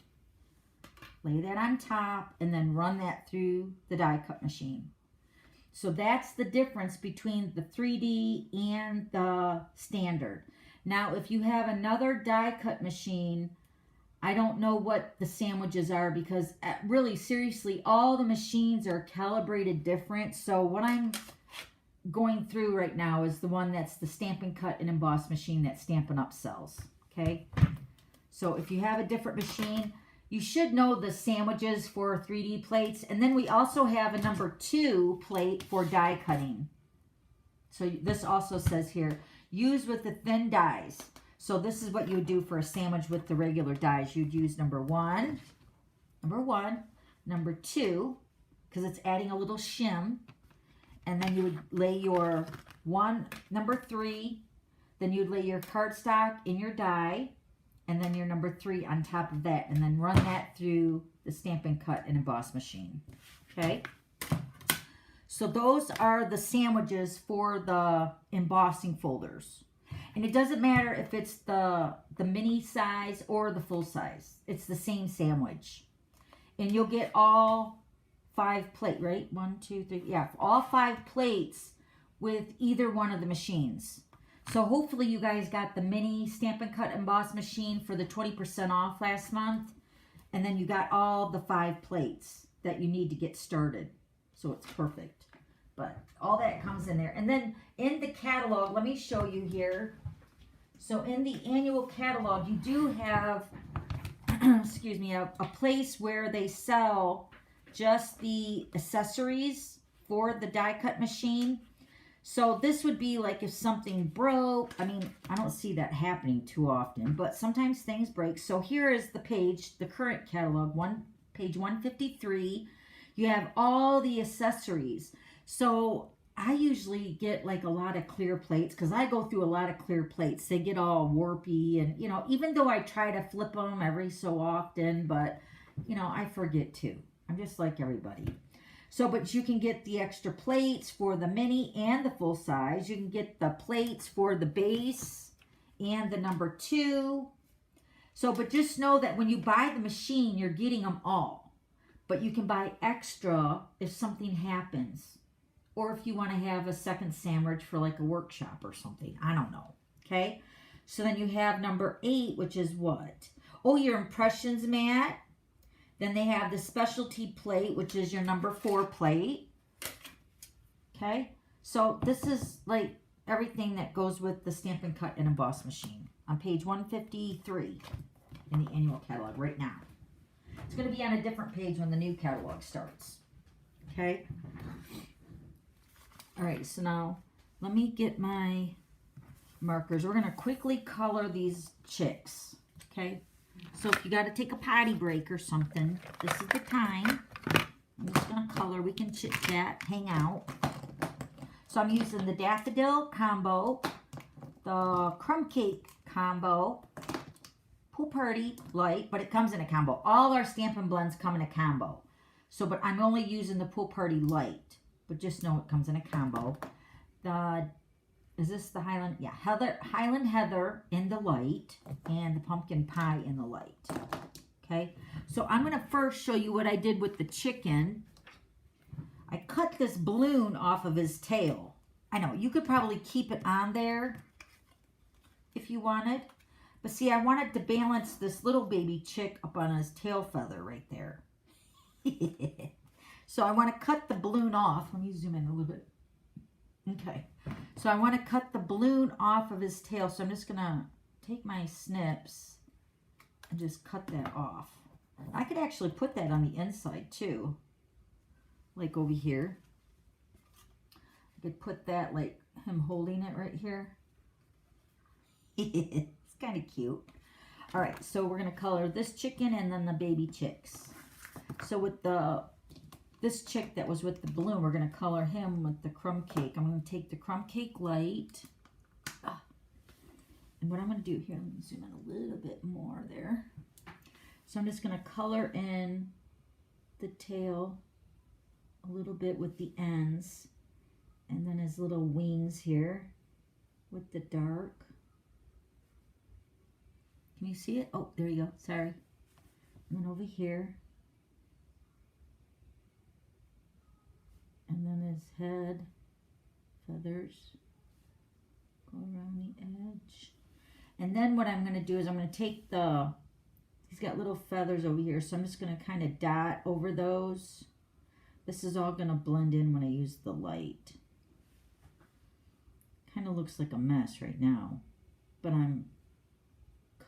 Lay that on top, and then run that through the die cut machine. So that's the difference between the 3D and the standard. Now, if you have another die cut machine, I don't know what the sandwiches are, because really, seriously, all the machines are calibrated different. So what I'm going through right now is the one that's the Stampin' Cut and Emboss machine that Stampin'Up sells. Okay? So if you have a different machine, you should know the sandwiches for 3D plates. And then we also have a number 2 plate for die cutting. So this also says here, use with the thin dies. So this is what you would do for a sandwich with the regular dies. You'd use number 1, number 2, because it's adding a little shim. And then you would lay your number 3, then you'd lay your cardstock in your die, and then your number 3 on top of that, and then run that through the Stampin' Cut and Emboss machine. Okay? So those are the sandwiches for the embossing folders. And it doesn't matter if it's the mini size or the full size. It's the same sandwich. And you'll get all 5 plate, right? 1, 2, 3, yeah, all 5 plates with either one of the machines. So hopefully you guys got the mini Stampin' Cut Emboss machine for the 20% off last month. And then you got all the 5 plates that you need to get started. So it's perfect. But all that comes in there. And then in the catalog, let me show you here. So in the annual catalog, you do have, excuse me, a place where they sell just the accessories for the die cut machine. So this would be like if something broke. I mean, I don't see that happening too often, but sometimes things break. So here is the page, the current catalog, page 153. You have all the accessories. So I usually get like a lot of clear plates because I go through a lot of clear plates. They get all warpy, and, you know, even though I try to flip them every so often, but, you know, I forget to. I'm just like everybody. So, but you can get the extra plates for the mini and the full size. You can get the plates for the base and the number 2. So, but just know that when you buy the machine, you're getting them all. But you can buy extra if something happens. Or if you want to have a second sandwich for like a workshop or something. I don't know. Okay? So then you have number 8, which is what? Oh, your impressions mat. Then they have the specialty plate, which is your number 4 plate. Okay? So this is like everything that goes with the Stampin' Cut and Emboss machine on page 153 in the annual catalog right now. It's going to be on a different page when the new catalog starts. Okay? All right, so now let me get my markers. We're going to quickly color these chicks. Okay? So if you got to take a potty break or something, this is the time. I'm just going to color. We can chit-chat, hang out. So I'm using the Daffodil combo, the Crumb Cake combo, Pool Party Light, but it comes in a combo. All our Stampin' Blends come in a combo. So, but I'm only using the Pool Party Light. but just know it comes in a combo. Is this the Highland? Yeah, Highland Heather in the light and the pumpkin pie in the light. Okay, so I'm going to first show you what I did with the chicken. I cut this balloon off of his tail. I know, you could probably keep it on there if you wanted. But see, I wanted to balance this little baby chick up on his tail feather right there. So I want to cut the balloon off. Let me zoom in a little bit. Okay, so I want to cut the balloon off of his tail. So I'm just going to take my snips and just cut that off. I could actually put that on the inside too. Like over here. I could put that like him holding it right here. It's kind of cute. All right, so we're going to color this chicken and then the baby chicks. So with this chick that was with the balloon, we're going to color him with the crumb cake. I'm going to take the crumb cake light. And what I'm going to do here, let me zoom in a little bit more there. So I'm just going to color in the tail a little bit with the ends. And then his little wings here with the dark. Can you see it? Oh, there you go. Sorry. And then over here. And then his head, feathers, go around the edge. And then what I'm going to do is I'm going to take he's got little feathers over here, so I'm just going to kind of dot over those. This is all going to blend in when I use the light. Kind of looks like a mess right now, but I'm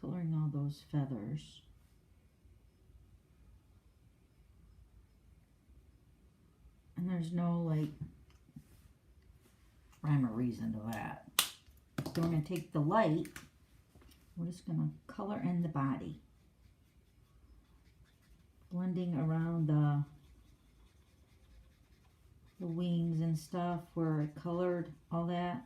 coloring all those feathers. And there's no like rhyme or reason to that. So we're going to take the light. We're just going to color in the body. Blending around the wings and stuff where I colored all that.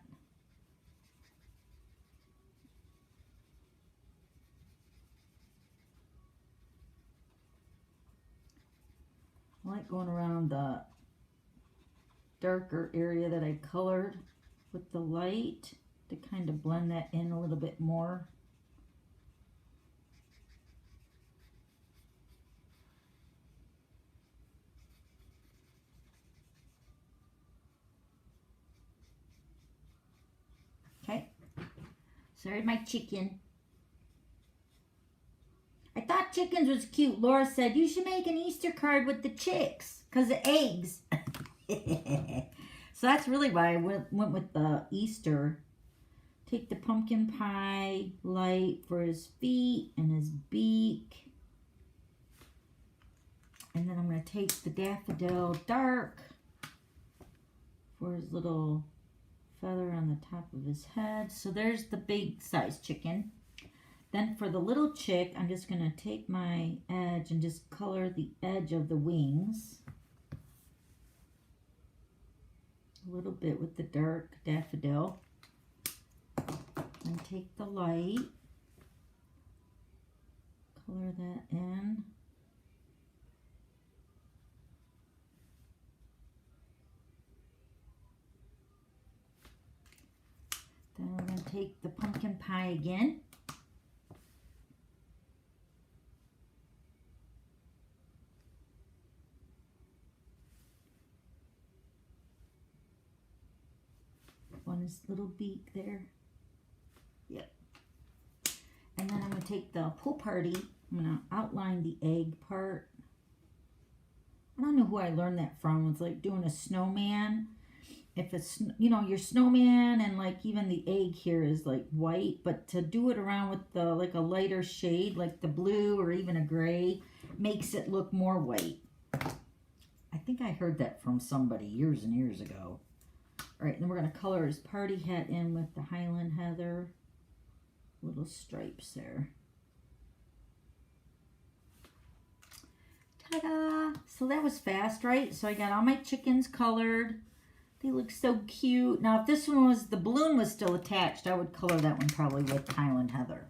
I like going around the darker area that I colored with the light to kind of blend that in a little bit more. Okay, sorry my chicken. I thought chickens was cute. Laura said, you should make an Easter card with the chicks because of eggs. So that's really why I went with the Easter. Take the pumpkin pie light for his feet and his beak. And then I'm going to take the daffodil dark for his little feather on the top of his head. So there's the big size chicken. Then for the little chick, I'm just going to take my edge and just color the edge of the wings. A little bit with the dark daffodil. And take the light. Color that in. Then we're going to take the pumpkin pie again. On his little beak there. Yep. And then I'm going to take the pool party. I'm going to outline the egg part. I don't know who I learned that from. It's like doing a snowman. If it's, you know, your snowman and like even the egg here is like white, but to do it around with the like a lighter shade, like the blue or even a gray, makes it look more white. I think I heard that from somebody years and years ago. All right, then we're going to color his party hat in with the Highland Heather. Little stripes there. Ta-da! So that was fast, right? So I got all my chickens colored. They look so cute. Now, if this one was, the balloon was still attached, I would color that one probably with Highland Heather.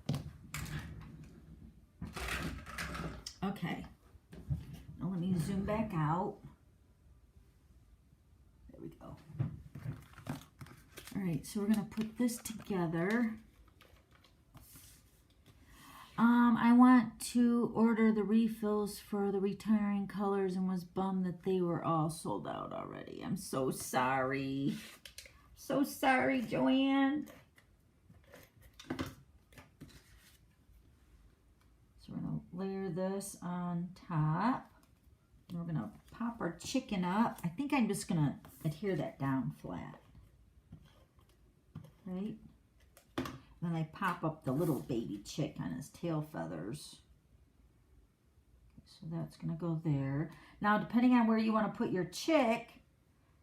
Okay. Now let me zoom back out. There right, so we're going to put this together. I want to order the refills for the retiring colors and was bummed that they were all sold out already. I'm so sorry. So sorry, Joanne. So we're going to layer this on top. And we're going to pop our chicken up. I think I'm just going to adhere that down flat. Right? Then I pop up the little baby chick on his tail feathers. So that's going to go there. Now, depending on where you want to put your chick,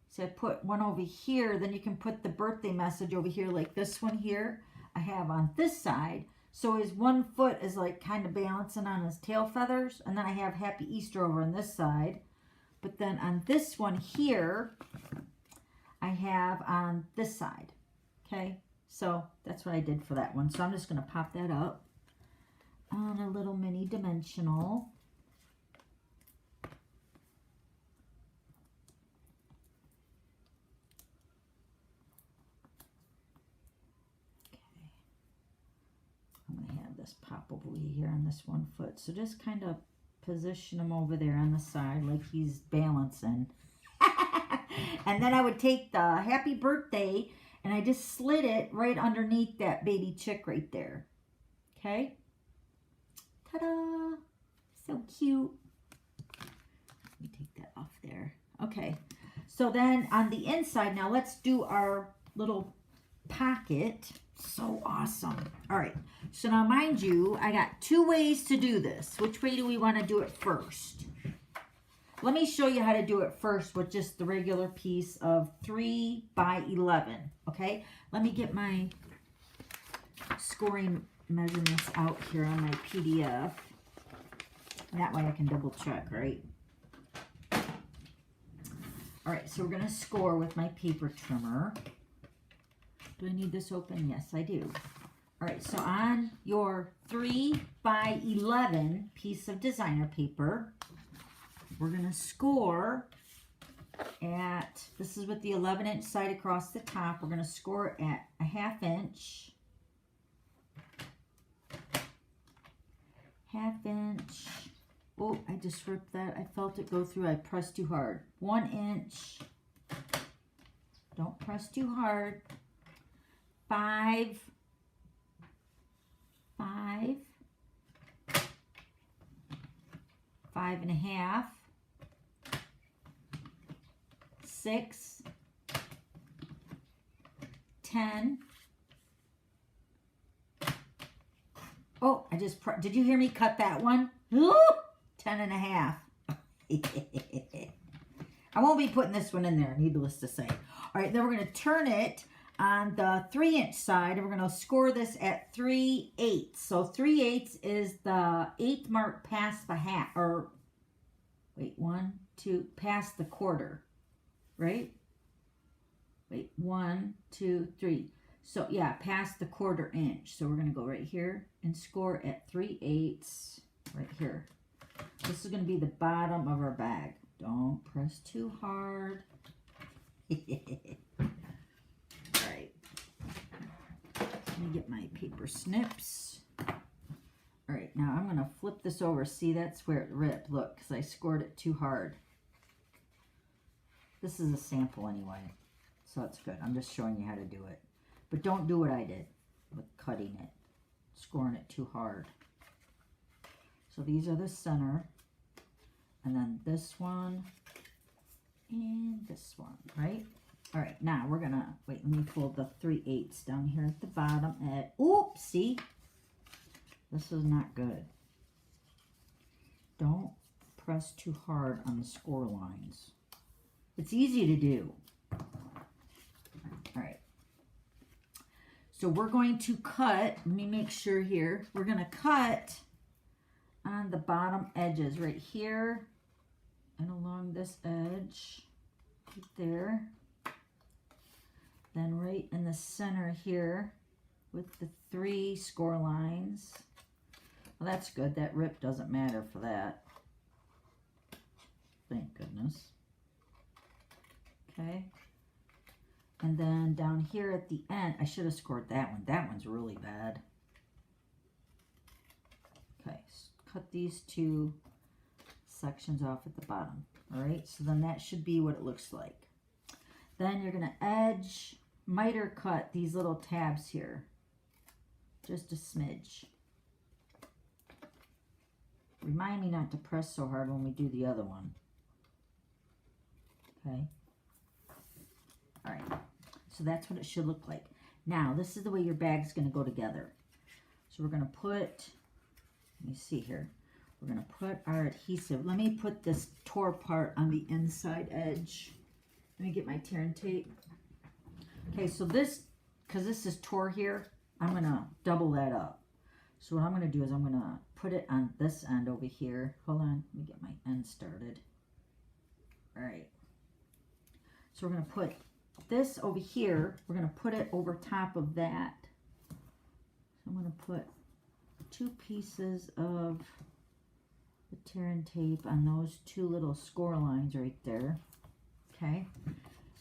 so I put one over here, then you can put the birthday message over here, like this one here I have on this side. So his one foot is like kind of balancing on his tail feathers. And then I have Happy Easter over on this side. But then on this one here, I have on this side. Okay, so that's what I did for that one. So I'm just going to pop that up on a little mini dimensional. I'm going to have this pop over here on this one foot. So just kind of position him over there on the side like he's balancing. And then I would take the happy birthday and I just slid it right underneath that baby chick right there. Okay. Ta-da. So cute. Let me take that off there. Okay. So then on the inside, now let's do our little pocket. So awesome. All right. So now mind you, I got two ways to do this. Which way do we want to do it first? Let me show you how to do it first with just the regular piece of 3 by 11. Okay. Let me get my scoring measurements out here on my PDF. That way I can double check, right? All right. So we're going to score with my paper trimmer. Do I need this open? Yes, I do. All right, so on your 3 by 11 piece of designer paper, we're going to score at, this is with the 11-inch side across the top, we're going to score at a 1/2 inch. 1/2 inch. Oh, I just ripped that. I felt it go through. I pressed too hard. 1 inch. Don't press too hard. 5, 5.5, 6, 10. Oh, I just, did you hear me cut that one? 10.5. I won't be putting this one in there, needless to say. All right, then we're going to turn it on the 3-inch side, and we're going to score this at 3/8. So 3/8 is the 8th mark past the half, or wait, 1, 2, past the quarter, right? Wait, 1, 2, 3. So yeah, past the 1/4 inch. So we're going to go right here and score at 3/8 right here. This is going to be the bottom of our bag. Don't press too hard. Let me get my paper snips. All right, now I'm going to flip this over. See, that's where it ripped. Look, because I scored it too hard. This is a sample anyway, so it's good. I'm just showing you how to do it. But don't do what I did with cutting it, scoring it too hard. So these are the center, and then this one, and this one, right? All right, now we're gonna, wait, let me fold the 3/8 down here at the bottom. Oops, see? This is not good. Don't press too hard on the score lines. It's easy to do. All right. So we're going to cut, let me make sure here, we're gonna cut on the bottom edges right here and along this edge, right there. Then right in the center here with the 3 score lines. Well, that's good. That rip doesn't matter for that. Thank goodness. Okay. And then down here at the end, I should have scored that one. That one's really bad. Okay, cut these two sections off at the bottom. All right, so then that should be what it looks like. Then you're going to edge, miter cut these little tabs here. Just a smidge. Remind me not to press so hard when we do the other one. Okay. All right. So that's what it should look like. Now, this is the way your bag's going to go together. So we're going to put, let me see here. We're going to put our adhesive. Let me put this tore part on the inside edge. Let me get my tear and tape. Okay, so this, because this is tore here, I'm going to double that up. So what I'm going to do is I'm going to put it on this end over here. Hold on, let me get my end started. All right. So we're going to put this over here. We're going to put it over top of that. So I'm going to put 2 pieces of the tear and tape on those 2 little score lines right there. Okay.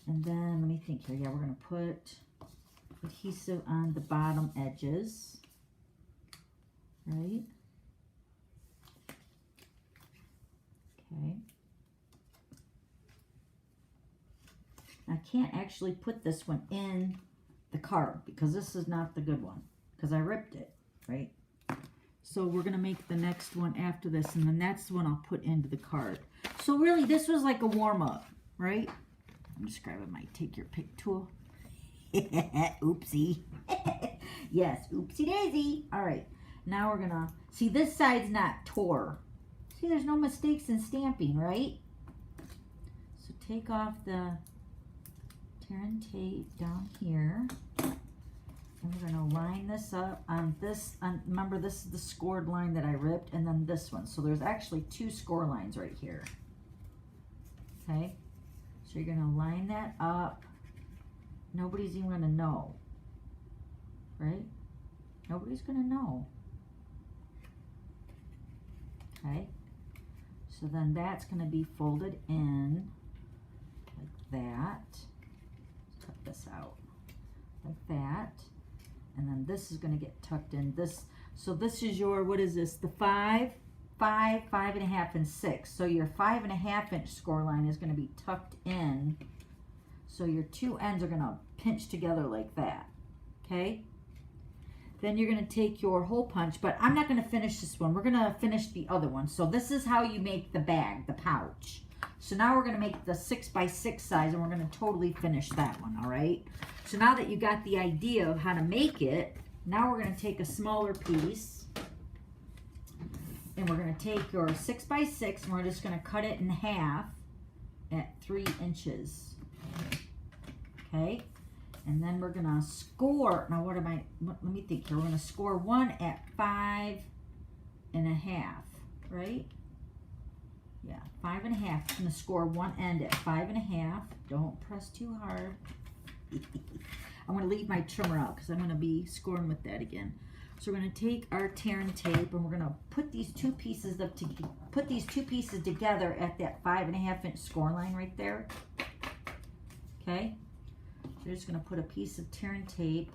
And then let me think here. Yeah, we're going to put adhesive on the bottom edges. Right? Okay. I can't actually put this one in the card because this is not the good one because I ripped it, right? So we're going to make the next one after this, and then that's the one I'll put into the card. So really, this was like a warm-up, right? I'm just grabbing my take your pick tool. Oopsie. Yes, oopsie daisy. All right. Now we're going to, see this side's not tore. See, there's no mistakes in stamping, right? So take off the tear and tape down here. And we're going to line this up on this, remember this is the scored line that I ripped, and then this one. So there's actually 2 score lines right here. Okay? So you're going to line that up. Nobody's even going to know. Right? Nobody's going to know. Okay, so then that's going to be folded in like that. Let's cut this out like that, and then this is going to get tucked in. This, so this is your, what is this? The 5, 5, 5.5, and 6. So your 5.5 inch score line is going to be tucked in. So your 2 ends are going to pinch together like that. Okay. Then you're going to take your hole punch, but I'm not going to finish this one. We're going to finish the other one. So this is how you make the bag, the pouch. So now we're going to make the 6x6 size, and we're going to totally finish that one, all right? So now that you got the idea of how to make it, now we're going to take a smaller piece, and we're going to take your 6x6, and we're just going to cut it in half at 3 inches, okay? And then we're going to score, now what am I, let me think here. We're going to score one at 5.5, right? Yeah, 5.5. I'm going to score one end at 5.5. Don't press too hard. I'm going to leave my trimmer out because I'm going to be scoring with that again. So we're going to take our tear and tape, and we're going to put these 2 pieces together at that 5.5 inch score line right there. Okay. You're just going to put a piece of tear and tape.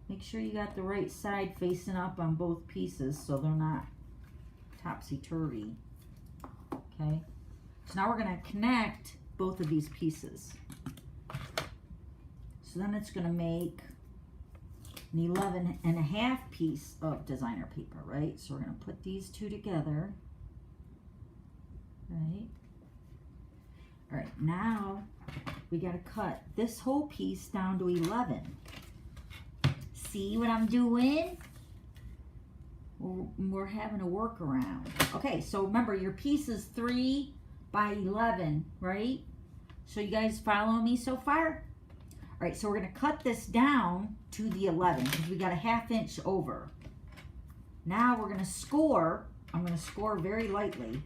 Make sure you got the right side facing up on both pieces so they're not topsy-turvy. Okay. So now we're going to connect both of these pieces. So then it's going to make an 11.5 piece of designer paper, right? So we're going to put these 2 together. Right. All right, now we got to cut this whole piece down to 11. See what I'm doing? We're having a workaround. Okay, so remember your piece is 3 by 11, right? So you guys following me so far? All right, so we're going to cut this down to the 11 because we got a 1/2 inch over. Now we're going to score. I'm going to score very lightly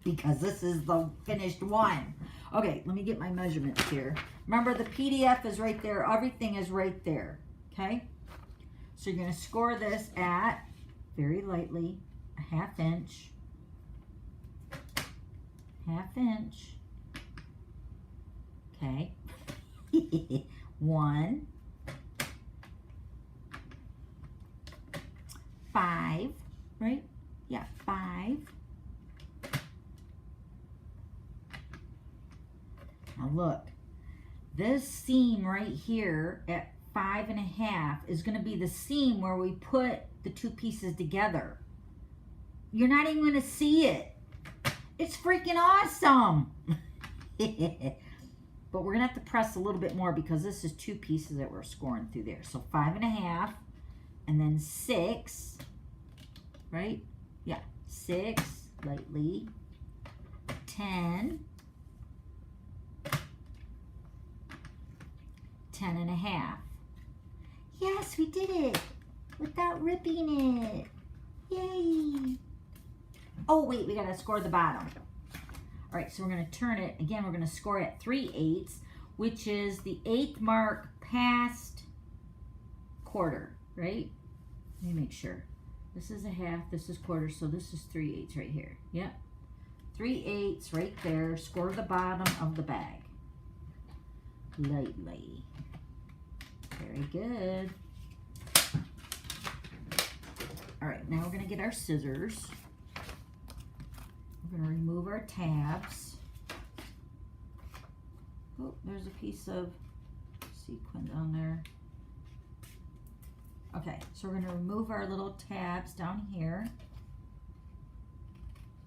because this is the finished one. Okay, let me get my measurements here. Remember, the PDF is right there. Everything is right there, okay? So you're going to score this at, very lightly, a 1/2 inch. 1/2 inch. Okay. 1, 5, right? Yeah, 5. Now look, this seam right here at 5.5 is going to be the seam where we put the 2 pieces together. You're not even going to see it. It's freaking awesome. But we're going to have to press a little bit more because this is 2 pieces that we're scoring through there. So 5.5 and then 6, right? Yeah, 6 lightly, 10, 10.5. Yes, we did it without ripping it. Yay. Oh, wait, we got to score the bottom. All right, so we're going to turn it. Again, we're going to score at 3/8, which is the 8th mark past quarter, right? Let me make sure. This is a half, this is quarter, so this is 3/8 right here. Yep. 3/8 right there. Score the bottom of the bag. Lightly. Very good. All right, now we're going to get our scissors. We're going to remove our tabs. Oh, there's a piece of sequin down there. Okay, so we're going to remove our little tabs down here.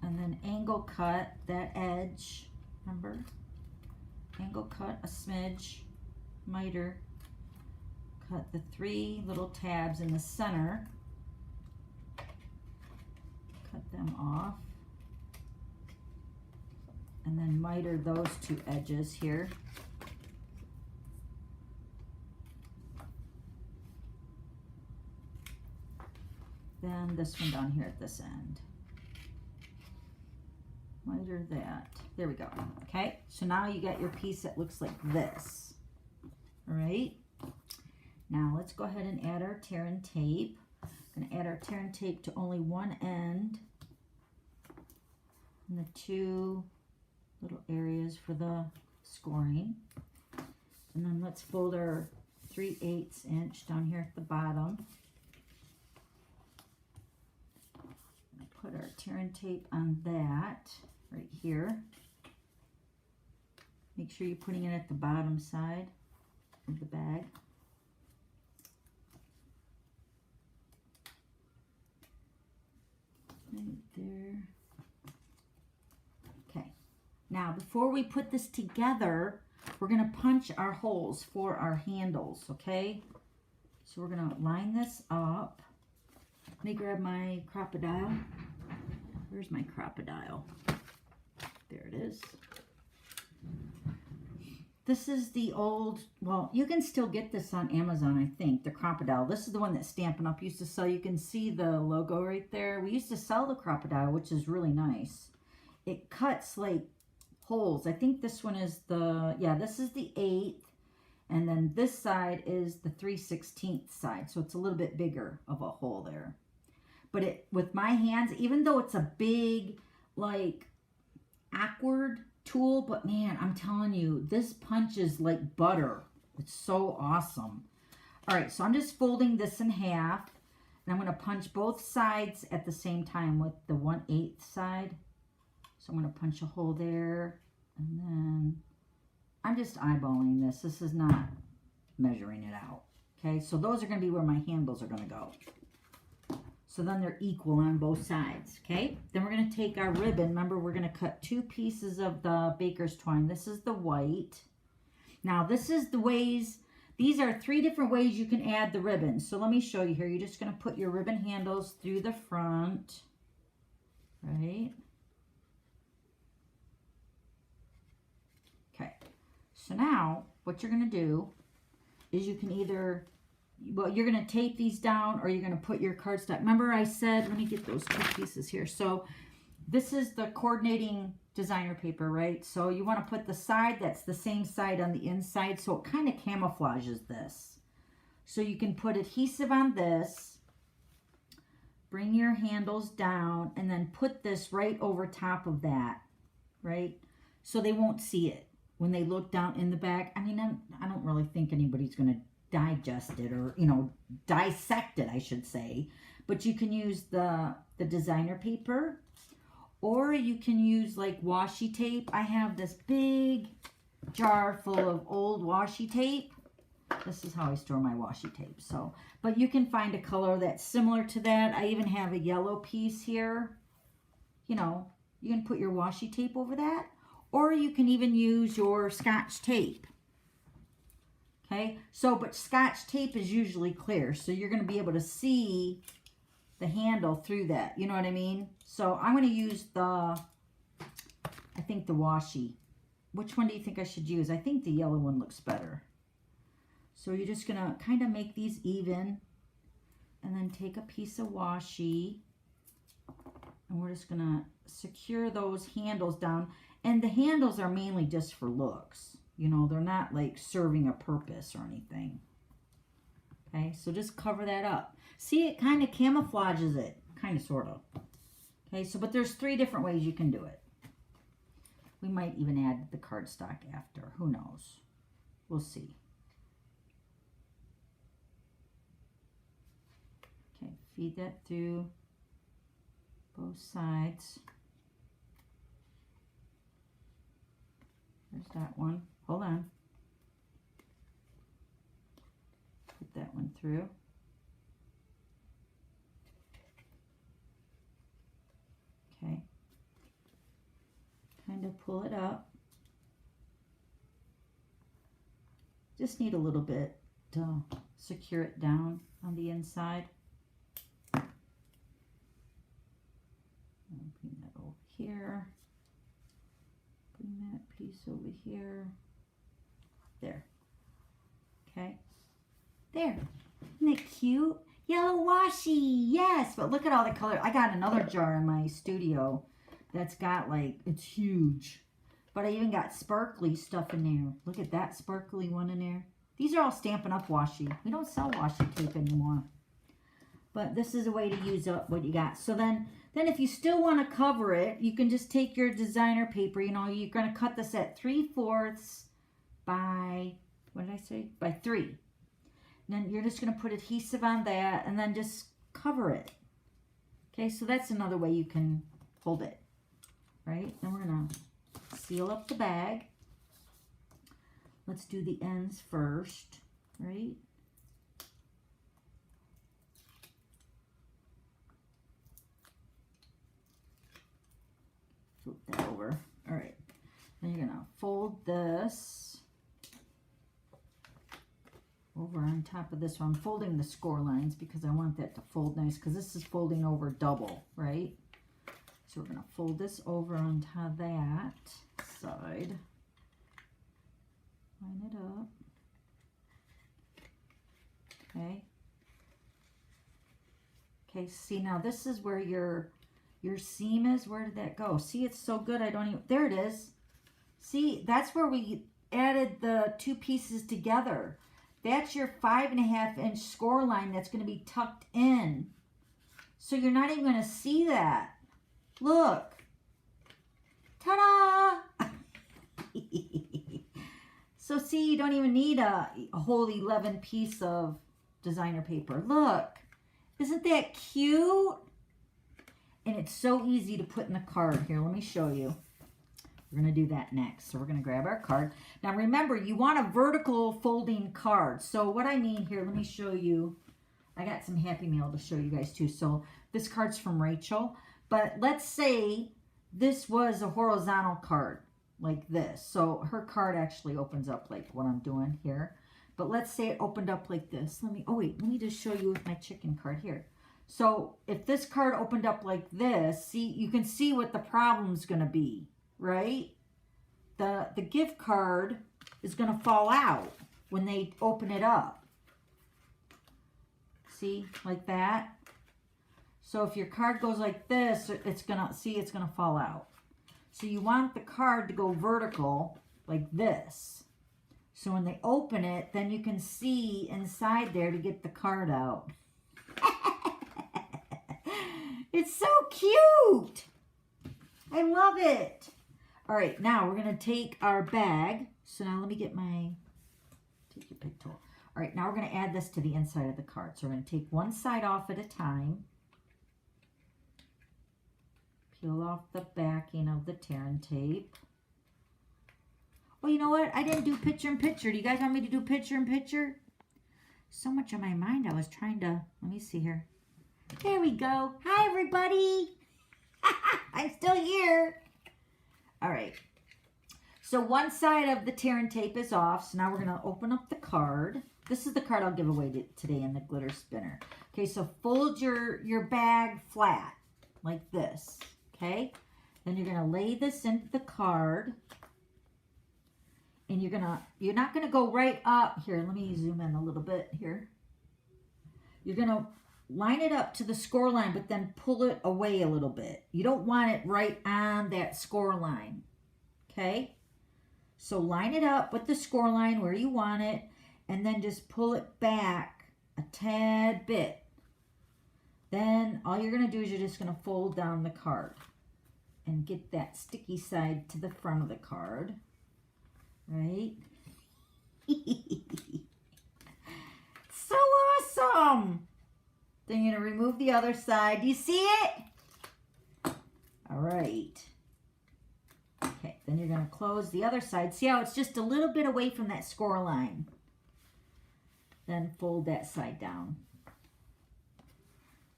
And then angle cut that edge. Remember? Angle cut a smidge. Miter. Cut the 3 little tabs in the center. Cut them off. And then miter those 2 edges here. Then this one down here at this end. Miter that. There we go. Okay, so now you got your piece that looks like this. All right. Now let's go ahead and add our tear and tape. I'm going to add our tear and tape to only one end. And the 2 little areas for the scoring. And then let's fold our 3/8 inch down here at the bottom. Put our tear and tape on that right here. Make sure you're putting it at the bottom side of the bag. Right there. Okay. Now, before we put this together, we're going to punch our holes for our handles, okay? So we're going to line this up. Let me grab my crocodile. Where's my crocodile? There it is. This is the old, well, you can still get this on Amazon, I think, the crocodile. This is the one that Stampin' Up used to sell. You can see the logo right there. We used to sell the crocodile, which is really nice. It cuts like holes. I think this one is the, yeah, this is the 1/8, and then this side is the 3/16 side, so it's a little bit bigger of a hole there. But it, with my hands, even though it's a big, like, awkward tool, but man, I'm telling you, this punches like butter. It's so awesome. All right, so I'm just folding this in half, and I'm going to punch both sides at the same time with the 1/8 side. So I'm going to punch a hole there, and then I'm just eyeballing this. This is not measuring it out. Okay, so those are going to be where my handles are going to go. So then they're equal on both sides, okay? Then we're going to take our ribbon. Remember, we're going to cut 2 pieces of the baker's twine. This is the white. Now, this is the ways, these are 3 different ways you can add the ribbon. So let me show you here. You're just going to put your ribbon handles through the front, right? Okay. So now, what you're going to do is you can either, well, you're going to tape these down, or you're going to put your cardstock. Remember I said, let me get those 2 pieces here. So this is the coordinating designer paper, right? So you want to put the side that's the same side on the inside, so it kind of camouflages this. So you can put adhesive on this, bring your handles down, and then put this right over top of that, right? So they won't see it when they look down in the bag. I mean, I don't really think anybody's going to digest it or, you know, dissect it, I should say. But you can use the designer paper, or you can use like washi tape. I have this big jar full of old washi tape. This is how I store my washi tape. So, but you can find a color that's similar to that. I even have a yellow piece here. You know, you can put your washi tape over that, or you can even use your Scotch tape. Okay, so, but Scotch tape is usually clear, so you're going to be able to see the handle through that. You know what I mean? So I'm going to use I think the washi. Which one do you think I should use? I think the yellow one looks better. So you're just going to kind of make these even, and then take a piece of washi, and we're just going to secure those handles down. And the handles are mainly just for looks. You know, they're not like serving a purpose or anything. Okay, so just cover that up. See, it kind of camouflages it. Kind of, sort of. Okay, so, but there's 3 different ways you can do it. We might even add the cardstock after. Who knows? We'll see. Okay, feed that through both sides. There's that one. Hold on. Put that one through. Okay. Kind of pull it up. Just need a little bit to secure it down on the inside. Bring that over here. Bring that piece over here. There. Okay. There. Isn't it cute? Yellow washi. Yes. But look at all the color. I got another jar in my studio that's got like, it's huge. But I even got sparkly stuff in there. Look at that sparkly one in there. These are all Stampin' Up washi. We don't sell washi tape anymore. But this is a way to use up what you got. So then if you still want to cover it, you can just take your designer paper. You know, you're going to cut this at 3/4 by, what did I say? By 3. And then you're just going to put adhesive on that and then just cover it. Okay, so that's another way you can hold it. Right? Then we're going to seal up the bag. Let's do the ends first. Right? Flip that over. All right. Then you're going to fold this over on top of this one. I'm folding the score lines because I want that to fold nice, because this is folding over double, right? So we're going to fold this over on top of that side. Line it up. Okay. Okay, see, now this is where your seam is. Where did that go? See, it's so good I don't even, there it is. See, that's where we added the 2 pieces together. That's your 5.5-inch score line that's going to be tucked in. So you're not even going to see that. Look. Ta-da! So see, you don't even need a whole 11 piece of designer paper. Look. Isn't that cute? And it's so easy to put in the card. Here, let me show you. We're going to do that next. So we're going to grab our card. Now remember, you want a vertical folding card. So what I mean here, let me show you. I got some Happy Mail to show you guys too. So this card's from Rachel. But let's say this was a horizontal card like this. So her card actually opens up like what I'm doing here. But let's say it opened up like this. Let me just show you with my chicken card here. So if this card opened up like this, see, you can see what the problem's going to be, right? The gift card is going to fall out when they open it up. See, like that. So if your card goes like this, it's going to fall out. So you want the card to go vertical like this. So when they open it, then you can see inside there to get the card out. It's so cute. I love it. All right, now we're going to take our bag So now let me get my, take your pick tool. All right, now we're going to add this to the inside of the card. So we're going to take one side off at a time. Peel off the backing of the tear and tape. Oh, you know what? I didn't do picture in picture. Do you guys want me to do picture in picture? So much on my mind. I was trying to, let me see here. There we go. Hi, everybody. I'm still here. All right. So one side of the tear and tape is off. So now we're going to open up the card. This is the card I'll give away today in the glitter spinner. Okay, so fold your bag flat like this. Okay. Then you're going to lay this into the card. And you're not going to go right up. Here, let me zoom in a little bit here. You're going to line it up to the score line, but then pull it away a little bit. You don't want it right on that score line. Okay? So line it up with the score line where you want it, and then just pull it back a tad bit. Then all you're going to do is you're just going to fold down the card and get that sticky side to the front of the card. Right? So awesome! Then you're going to remove the other side. Do you see it? All right. Okay, then you're going to close the other side. See how it's just a little bit away from that score line. Then fold that side down.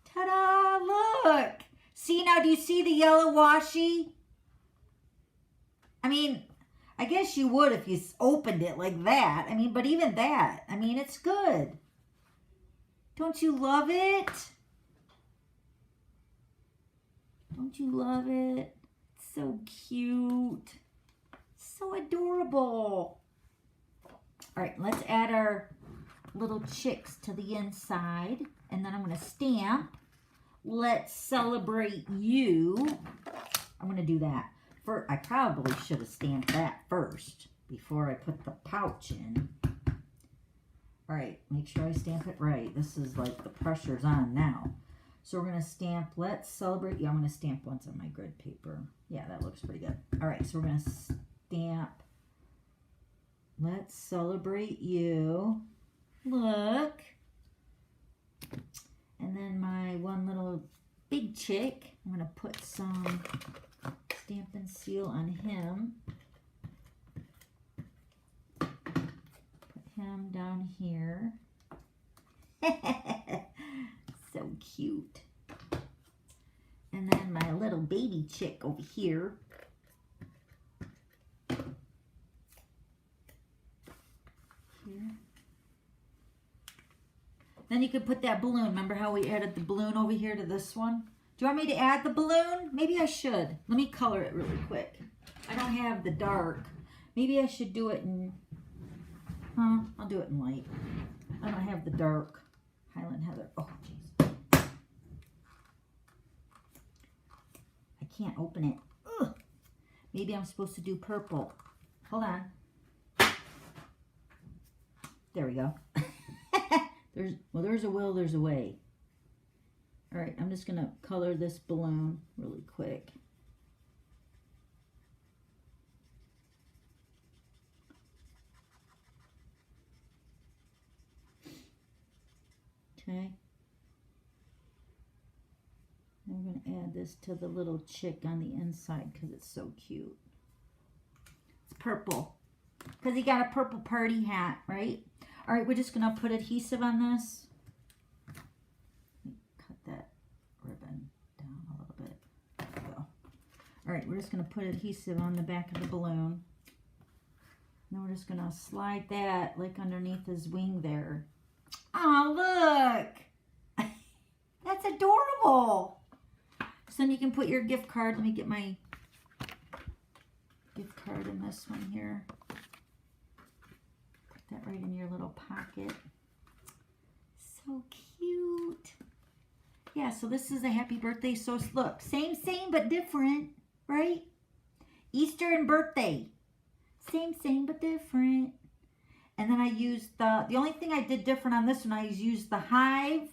Ta-da! Look! See now, do you see the yellow washi? I mean, I guess you would if you opened it like that. I mean, but even that, I mean, it's good. Don't you love it? Don't you love it? It's so cute. So adorable. All right, let's add our little chicks to the inside. And then I'm going to stamp. Let's celebrate you. I'm going to do that. I probably should have stamped that first before I put the pouch in. All right, make sure I stamp it right. This is like the pressure's on now. So we're going to stamp, let's celebrate. Yeah, I'm going to stamp once on my grid paper. Yeah, that looks pretty good. All right, so we're going to stamp, let's celebrate you. Look. And then my one little big chick, I'm going to put some Stampin' Seal on him. Put him down here. So cute. And then my little baby chick over here. Then you could put that balloon. Remember how we added the balloon over here to this one? Do you want me to add the balloon? Maybe I should. Let me color it really quick. I don't have the dark. Maybe I should do it in, I'll do it in light. I don't have the dark Highland Heather. Oh, jeez. I can't open it. Ugh. Maybe I'm supposed to do purple. Hold on. There we go. There's a will, there's a way. All right, I'm just going to color this balloon really quick. Okay. I'm going to add this to the little chick on the inside because it's so cute. It's purple because he got a purple party hat, right? All right, we're just going to put adhesive on this. Cut that ribbon down a little bit. There we go. All right, we're just going to put adhesive on the back of the balloon. And then we're just going to slide that like underneath his wing there. Oh, look! That's adorable! So then you can put your gift card. Let me get my gift card in this one here. Put that right in your little pocket. So cute. Yeah, so this is a happy birthday. So look, same, but different, right? Easter and birthday. Same, but different. And then I used the only thing I did different on this one, I used the Hive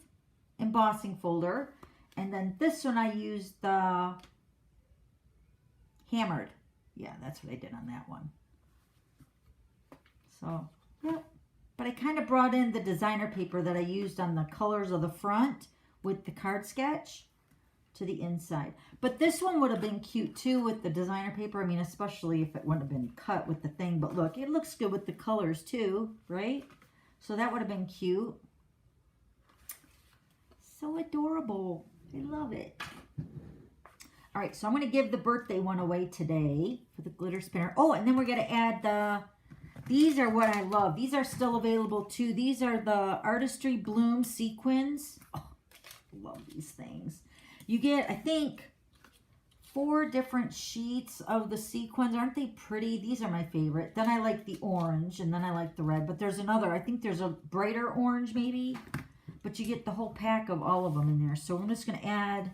embossing folder. And then this one I used the hammered. Yeah, that's what I did on that one. So, yep. But I kind of brought in the designer paper that I used on the colors of the front with the card sketch to the inside. But this one would have been cute too with the designer paper. I mean, especially if it wouldn't have been cut with the thing. But look, it looks good with the colors too, right? So that would have been cute. So adorable. I love it. All right, so I'm going to give the birthday one away today for the glitter spinner. Oh, and then we're going to add the... These are what I love. These are still available too. These are the Artistry Bloom sequins. Oh, I love these things. You get, I think, 4 different sheets of the sequins. Aren't they pretty? These are my favorite. Then I like the orange, and then I like the red. But there's another. I think there's a brighter orange maybe. But you get the whole pack of all of them in there. So I'm just going to add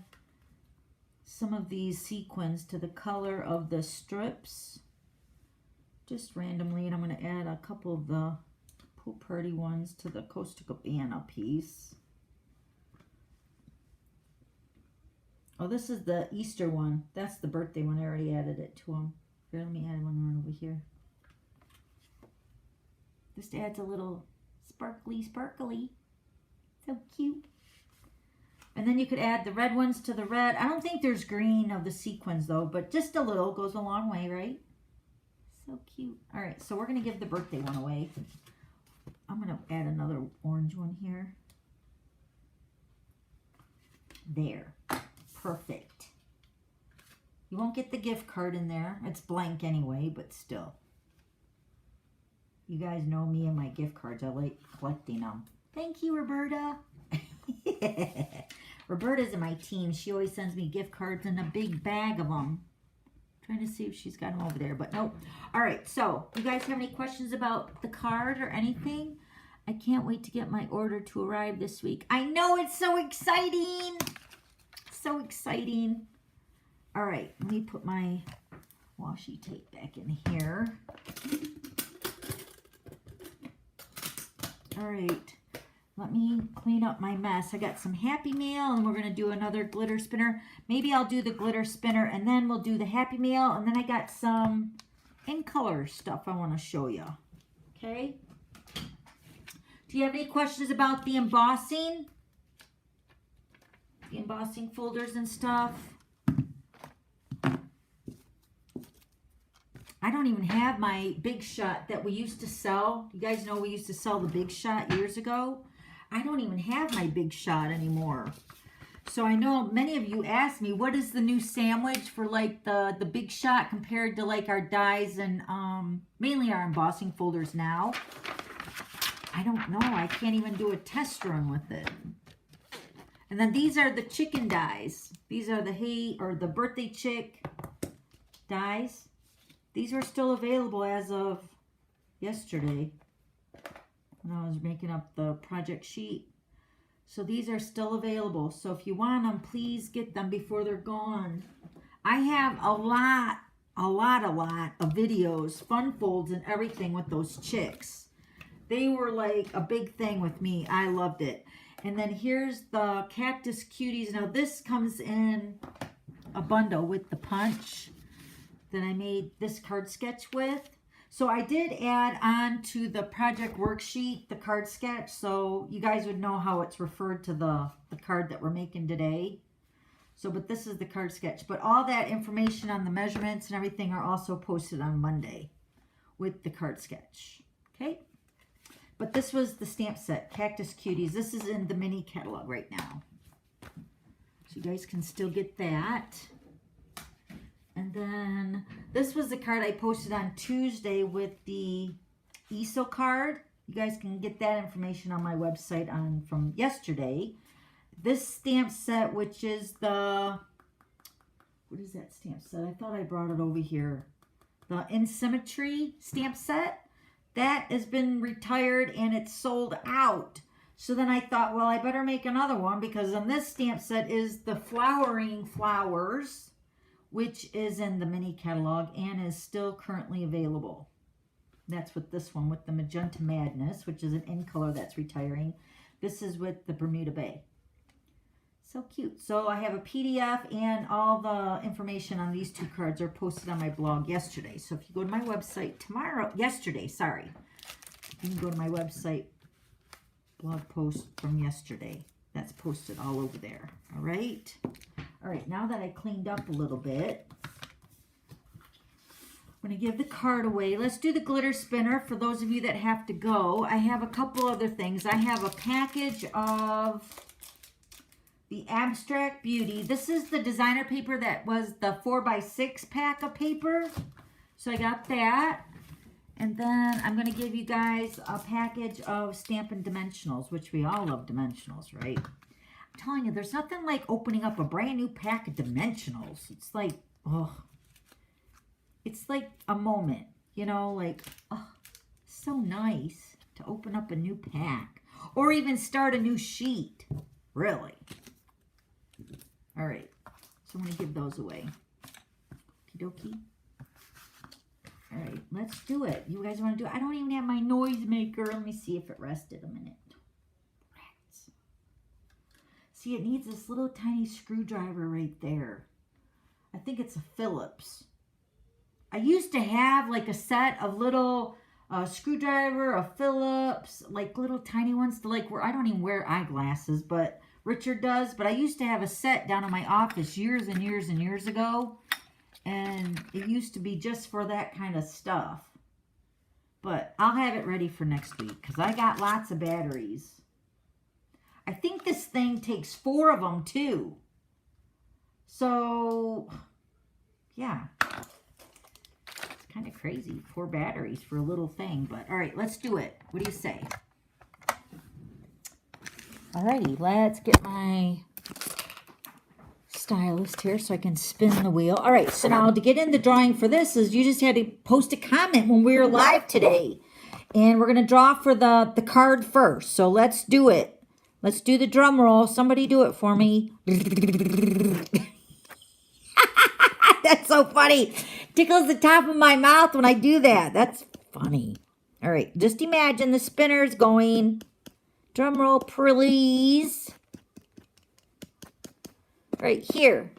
some of these sequins to the color of the strips. Just randomly, and I'm going to add a couple of the Pool Party ones to the Costa Cabana piece. Oh, this is the Easter one. That's the birthday one. I already added it to them. Here, let me add one over here. Just adds a little sparkly, sparkly. So cute. And then you could add the red ones to the red. I don't think there's green of the sequins though, but just a little goes a long way, right? So cute. All right, so we're going to give the birthday one away. I'm going to add another orange one here. There. Perfect. You won't get the gift card in there. It's blank anyway, but still. You guys know me and my gift cards. I like collecting them. Thank you, Roberta. Roberta's in my team. She always sends me gift cards in a big bag of them. Trying to see if she's got them over there, but nope. All right, so you guys have any questions about the card or anything? I can't wait to get my order to arrive this week. I know, it's so exciting. So exciting. All right, let me put my washi tape back in here. All right, let me clean up my mess. I got some Happy Mail, and we're going to do another glitter spinner. Maybe I'll do the glitter spinner, and then we'll do the Happy Mail, and then I got some in color stuff I want to show you. Okay? Do you have any questions about the embossing? The embossing folders and stuff? I don't even have my Big Shot that we used to sell. You guys know we used to sell the Big Shot years ago. I don't even have my Big Shot anymore. So I know many of you asked me, what is the new sandwich for like the Big Shot compared to like our dies and mainly our embossing folders now? I don't know. I can't even do a test run with it. And then these are the chicken dies. These are the the birthday chick dies. These were still available as of yesterday when I was making up the project sheet. So these are still available. So if you want them, please get them before they're gone. I have a lot of videos, fun folds and everything with those chicks. They were like a big thing with me. I loved it. And then here's the Cactus Cuties. Now this comes in a bundle with the punch that I made this card sketch with. So I did add on to the project worksheet the card sketch, so you guys would know how it's referred to the card that we're making today. So, but this is the card sketch. But all that information on the measurements and everything are also posted on Monday with the card sketch. Okay? But this was the stamp set, Cactus Cuties. This is in the mini catalog right now. So you guys can still get that. And then this was the card I posted on Tuesday with the ESO card. You guys can get that information on my website from yesterday. This stamp set, which is the, what is that stamp set? I thought I brought it over here. The In Symmetry stamp set. That has been retired and it's sold out. So then I thought, well, I better make another one because on this stamp set is the Flowering Flowers, which is in the mini catalog and is still currently available. That's with this one with the Magenta Madness, which is an in color that's retiring. This is with the Bermuda Bay. So cute. So I have a PDF and all the information on these 2 cards are posted on my blog yesterday. So if you go to my website yesterday, You can go to my website blog post from yesterday. That's posted all over there. All right. All right, now that I cleaned up a little bit, I'm going to give the card away. Let's do the glitter spinner for those of you that have to go. I have a couple other things. I have a package of the Abstract Beauty. This is the designer paper that was the 4x6 pack of paper. So I got that. And then I'm going to give you guys a package of Stampin' Dimensionals, which we all love dimensionals, right? I'm telling you, there's nothing like opening up a brand new pack of dimensionals. It's like, oh, it's like a moment, you know, like, oh, so nice to open up a new pack or even start a new sheet, really. All right, so I'm going to give those away. Okie dokie. All right, let's do it. You guys want to do it? I don't even have my noise maker. Let me see if it rested a minute. Rats. See, it needs this little tiny screwdriver right there. I think it's a Phillips. I used to have like a set of little screwdriver, a Phillips, like little tiny ones to like where I don't even wear eyeglasses, but Richard does. But I used to have a set down in my office years and years and years ago. And it used to be just for that kind of stuff. But I'll have it ready for next week because I got lots of batteries. I think this thing takes 4 of them too. So, yeah. It's kind of crazy. 4 batteries for a little thing. But, all right, let's do it. What do you say? Alrighty, let's get my stylist here so I can spin the wheel. All right, so now to get in the drawing for this is you just had to post a comment when we were live today. And we're going to draw for the card first. So let's do it. Let's do the drum roll. Somebody do it for me. That's so funny. Tickles the top of my mouth when I do that. That's funny. All right, just imagine the spinner's going. Drum roll, please. Right here.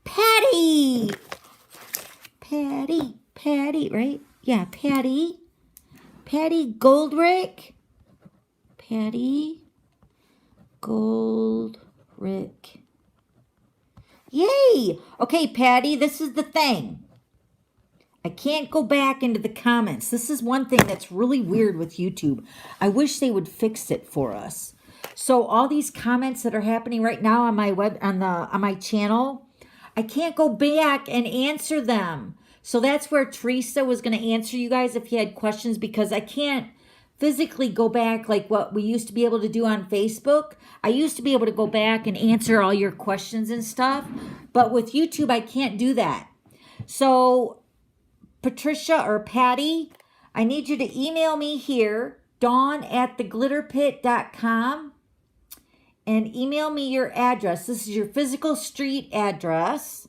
Patty. Patty. Patty, right? Yeah, Patty. Patty Goldrick. Patty Goldrick. Yay! Okay, Patty, this is the thing. I can't go back into the comments. This is one thing that's really weird with YouTube. I wish they would fix it for us. So all these comments that are happening right now on my on my channel, I can't go back and answer them. So that's where Teresa was going to answer you guys if you had questions, because I can't physically go back like what we used to be able to do on Facebook. I used to be able to go back and answer all your questions and stuff, but with YouTube I can't do that. So Patricia or Patty, I need you to email me here, dawn@theglitterpit.com. and email me your address. This is your physical street address,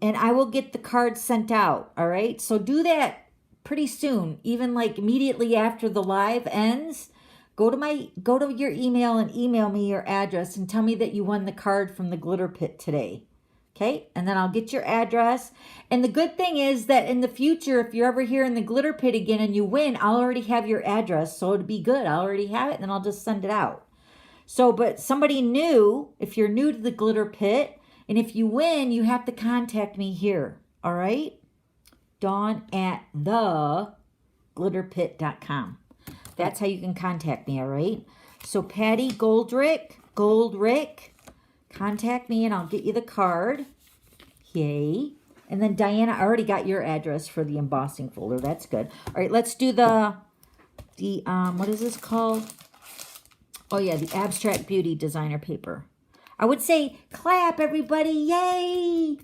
and I will get the card sent out, all right? So do that pretty soon, even like immediately after the live ends. Go to your email and email me your address and tell me that you won the card from the Glitter Pit today, okay? And then I'll get your address. And the good thing is that in the future, if you're ever here in the Glitter Pit again and you win, I'll already have your address, so it'd be good. I'll already have it, and then I'll just send it out. So, but somebody new, if you're new to the Glitter Pit, and if you win, you have to contact me here, all right? dawn@theglitterpit.com. That's how you can contact me, all right? So Patty Goldrick, contact me and I'll get you the card. Yay. And then Diana, I already got your address for the embossing folder. That's good. All right, let's do the what is this called? Oh, yeah, the Abstract Beauty designer paper. I would say clap, everybody. Yay!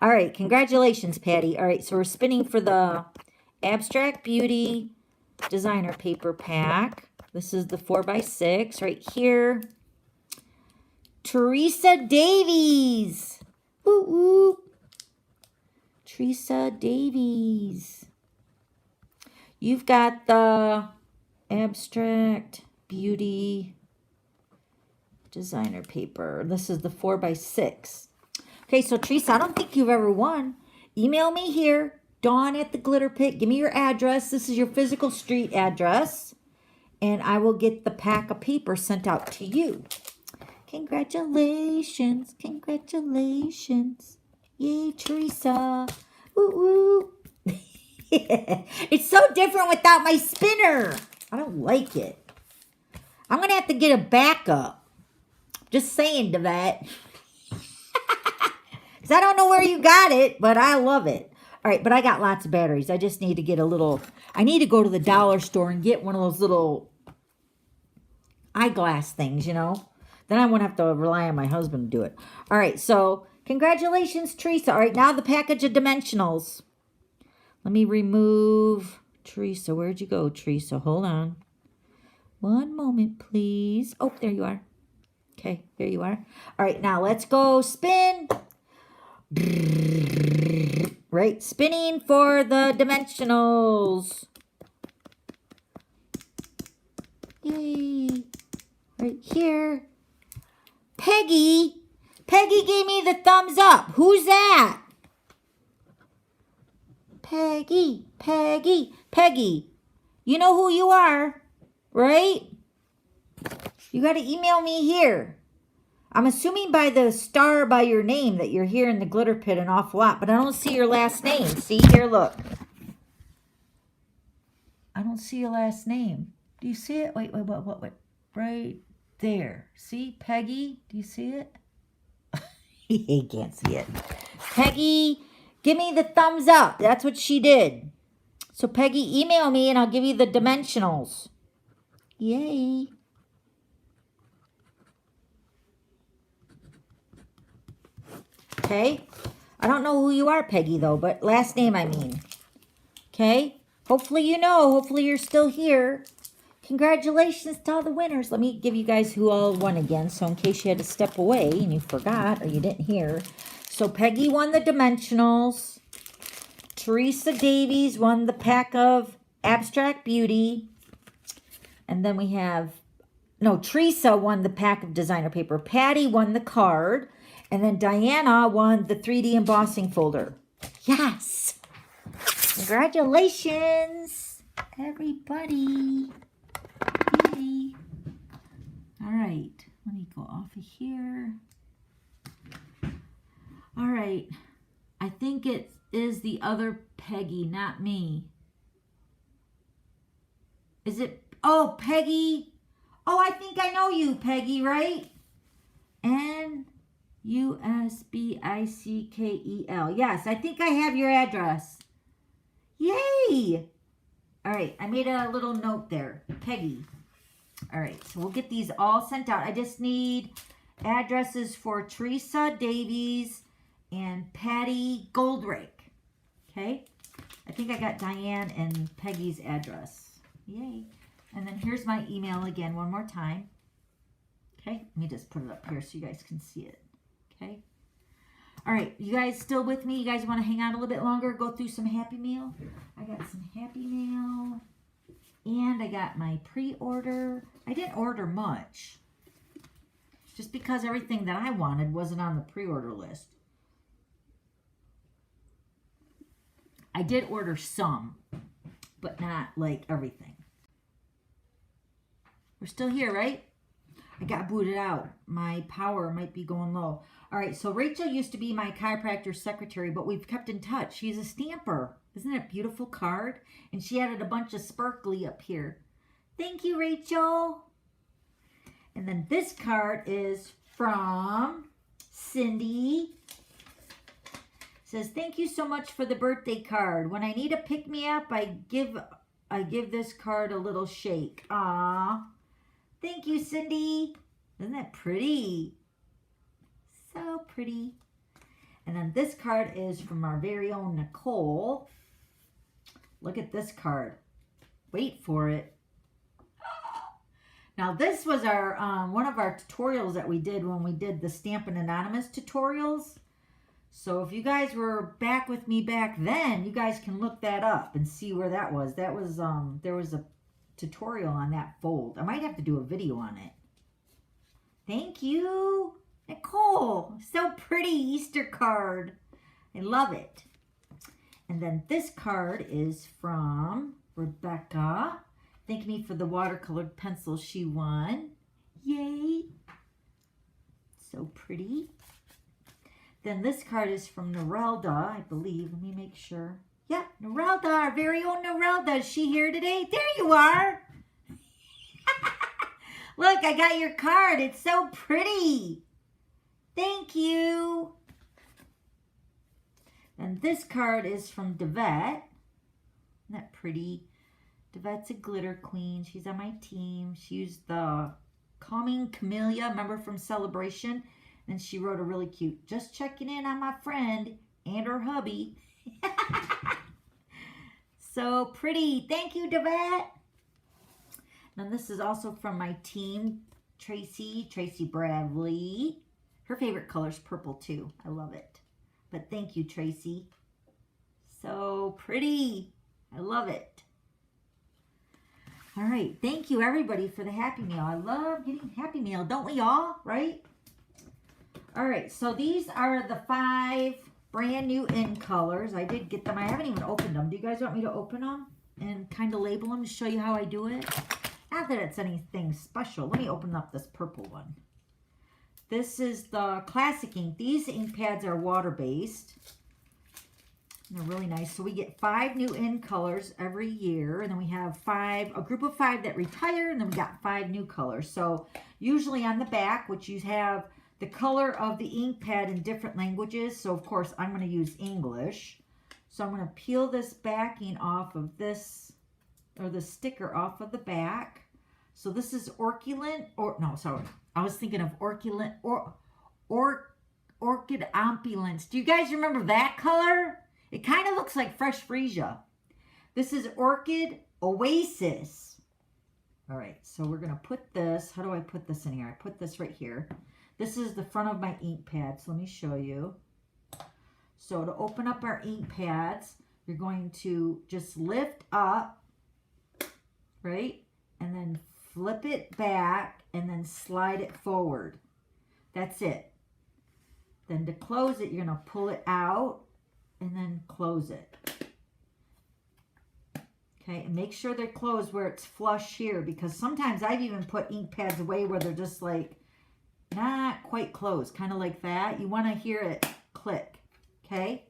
All right, congratulations, Patty. All right, so we're spinning for the Abstract Beauty designer paper pack. This is the 4x6 right here. Teresa Davies. Woo woo. Teresa Davies. You've got the Abstract Beauty designer paper. This is the 4x6. Okay, so Teresa, I don't think you've ever won. Email me here, Dawn at the Glitter Pit. Give me your address. This is your physical street address. And I will get the pack of paper sent out to you. Congratulations. Congratulations. Yay, Teresa. Woo woo. It's so different without my spinner. I don't like it. I'm going to have to get a backup. Just saying, Devette. Because I don't know where you got it, but I love it. All right, but I got lots of batteries. I just need to get a little... I need to go to the dollar store and get one of those little eyeglass things, you know. Then I won't have to rely on my husband to do it. All right, so congratulations, Teresa. All right, now the package of dimensionals. Let me remove... Teresa, where'd you go, Teresa? Hold on. One moment, please. Oh, there you are. Okay, there you are. All right, now let's go spin. Right, spinning for the dimensionals. Yay. Right here. Peggy. Peggy gave me the thumbs up. Who's that? Peggy, Peggy, Peggy. You know who you are, right? You got to email me here. I'm assuming by the star by your name that you're here in the Glitter Pit an awful lot, but I don't see your last name. See here, look. I don't see your last name. Do you see it? Wait. Right there. See, Peggy? Do you see it? He can't see it. Peggy, give me the thumbs up. That's what she did. So Peggy, email me and I'll give you the dimensionals. Yay. Okay. I don't know who you are, Peggy, though, but last name, I mean. Okay. Hopefully you know. Hopefully you're still here. Congratulations to all the winners. Let me give you guys who all won again, so in case you had to step away and you forgot or you didn't hear. So Peggy won the dimensionals. Teresa Davies won the pack of Abstract Beauty. And then we have, no, Teresa won the pack of designer paper. Patty won the card. And then Diana won the 3D embossing folder. Yes! Congratulations, everybody. Yay. All right, let me go off of here. All right, I think it is the other Peggy, not me. Is it? Oh, Peggy. Oh, I think I know you, Peggy, right? And USBICKEL. Yes, I think I have your address. Yay! All right, I made a little note there. Peggy. All right, so we'll get these all sent out. I just need addresses for Teresa Davies and Patty Goldrake. Okay? I think I got Diane and Peggy's address. Yay. And then here's my email again one more time. Okay, let me just put it up here so you guys can see it. Okay. All right, you guys still with me? You guys want to hang out a little bit longer, go through some Happy Mail? I got some Happy Mail, and I got my pre-order. I didn't order much, just because everything that I wanted wasn't on the pre-order list. I did order some, but not like everything. We're still here, right? I got booted out. My power might be going low. All right, so Rachel used to be my chiropractor secretary, but we've kept in touch. She's a stamper. Isn't it a beautiful card? And she added a bunch of sparkly up here. Thank you, Rachel. And then this card is from Cindy. It says, thank you so much for the birthday card. When I need a pick-me-up, I give this card a little shake. Aww. Thank you, Cindy. Isn't that pretty? So pretty. And then this card is from our very own Nicole. Look at this card. Wait for it. Now this was our one of our tutorials that we did when we did the Stampin' Anonymous tutorials. So if you guys were back with me back then, you guys can look that up and see where that was. That was there was a tutorial on that fold. I might have to do a video on it. Thank you, Nicole. So pretty Easter card. I love it. And then this card is from Rebecca. Thank me for the watercolored pencil she won. Yay! So pretty. Then this card is from Norelda, I believe. Let me make sure. Yep, Norelda, our very own Norelda. Is she here today? There you are. Look, I got your card. It's so pretty. Thank you. And this card is from Devette. Isn't that pretty? Devette's a glitter queen. She's on my team. She used the Calming Camellia, remember from Celebration? And she wrote a really cute, just checking in on my friend and her hubby. So pretty. Thank you, Devette. And this is also from my team, Tracy Bradley. Her favorite color is purple too. I love it. But thank you, Tracy. So pretty. I love it. All right. Thank you, everybody, for the Happy Meal. I love getting Happy Meal. Don't we all? Right? All right. So these are the 5 brand new in colors. I did get them. I haven't even opened them. Do you guys want me to open them and kind of label them to show you how I do it? Not that it's anything special. Let me open up this purple one. This is the classic ink. These ink pads are water-based. They're really nice. So we get 5 new in colors every year. And then we have a group of 5 that retire. And then we got 5 new colors. So usually on the back, which you have the color of the ink pad in different languages. So of course I'm going to use English. So I'm going to peel this backing off of this, or the sticker off of the back. So this is Orchid, I was thinking of Orchid Opulence. Do you guys remember that color? It kind of looks like fresh freesia. This is Orchid Oasis. All right, so we're going to put this. How do I put this in here? I put this right here. This is the front of my ink pad. So let me show you. So to open up our ink pads, you're going to just lift up, right? And then flip it back and then slide it forward. That's it. Then to close it, you're going to pull it out and then close it. Okay, and make sure they're closed where it's flush here, because sometimes I've even put ink pads away where they're just like not quite closed, kind of like that. You want to hear it click, okay?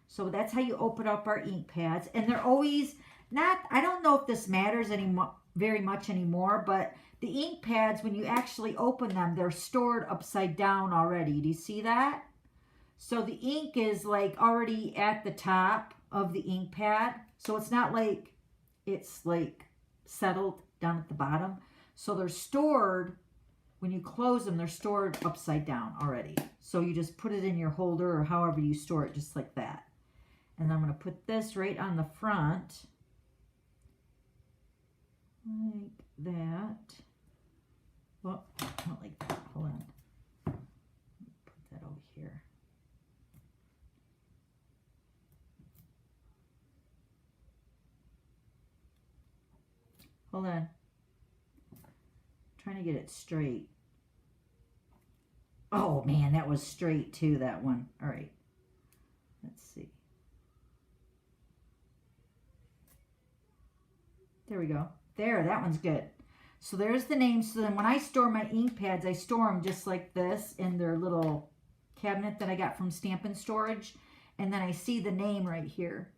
So that's how you open up our ink pads. And they're always not, I don't know if this matters anymore, very much anymore, but the ink pads, when you actually open them, they're stored upside down already. Do you see that? So the ink is like already at the top of the ink pad. So it's not like it's like settled down at the bottom. So they're stored, when you close them, they're stored upside down already. So you just put it in your holder or however you store it, just like that. And I'm going to put this right on the front. Like that. Well, not like that. Hold on. Put that over here. Hold on. Trying to get it straight. Oh man, that was straight too, that one. All right. Let's see. There we go. There, that one's good. So there's the name. So then when I store my ink pads, I store them just like this in their little cabinet that I got from Stampin' Storage. And then I see the name right here,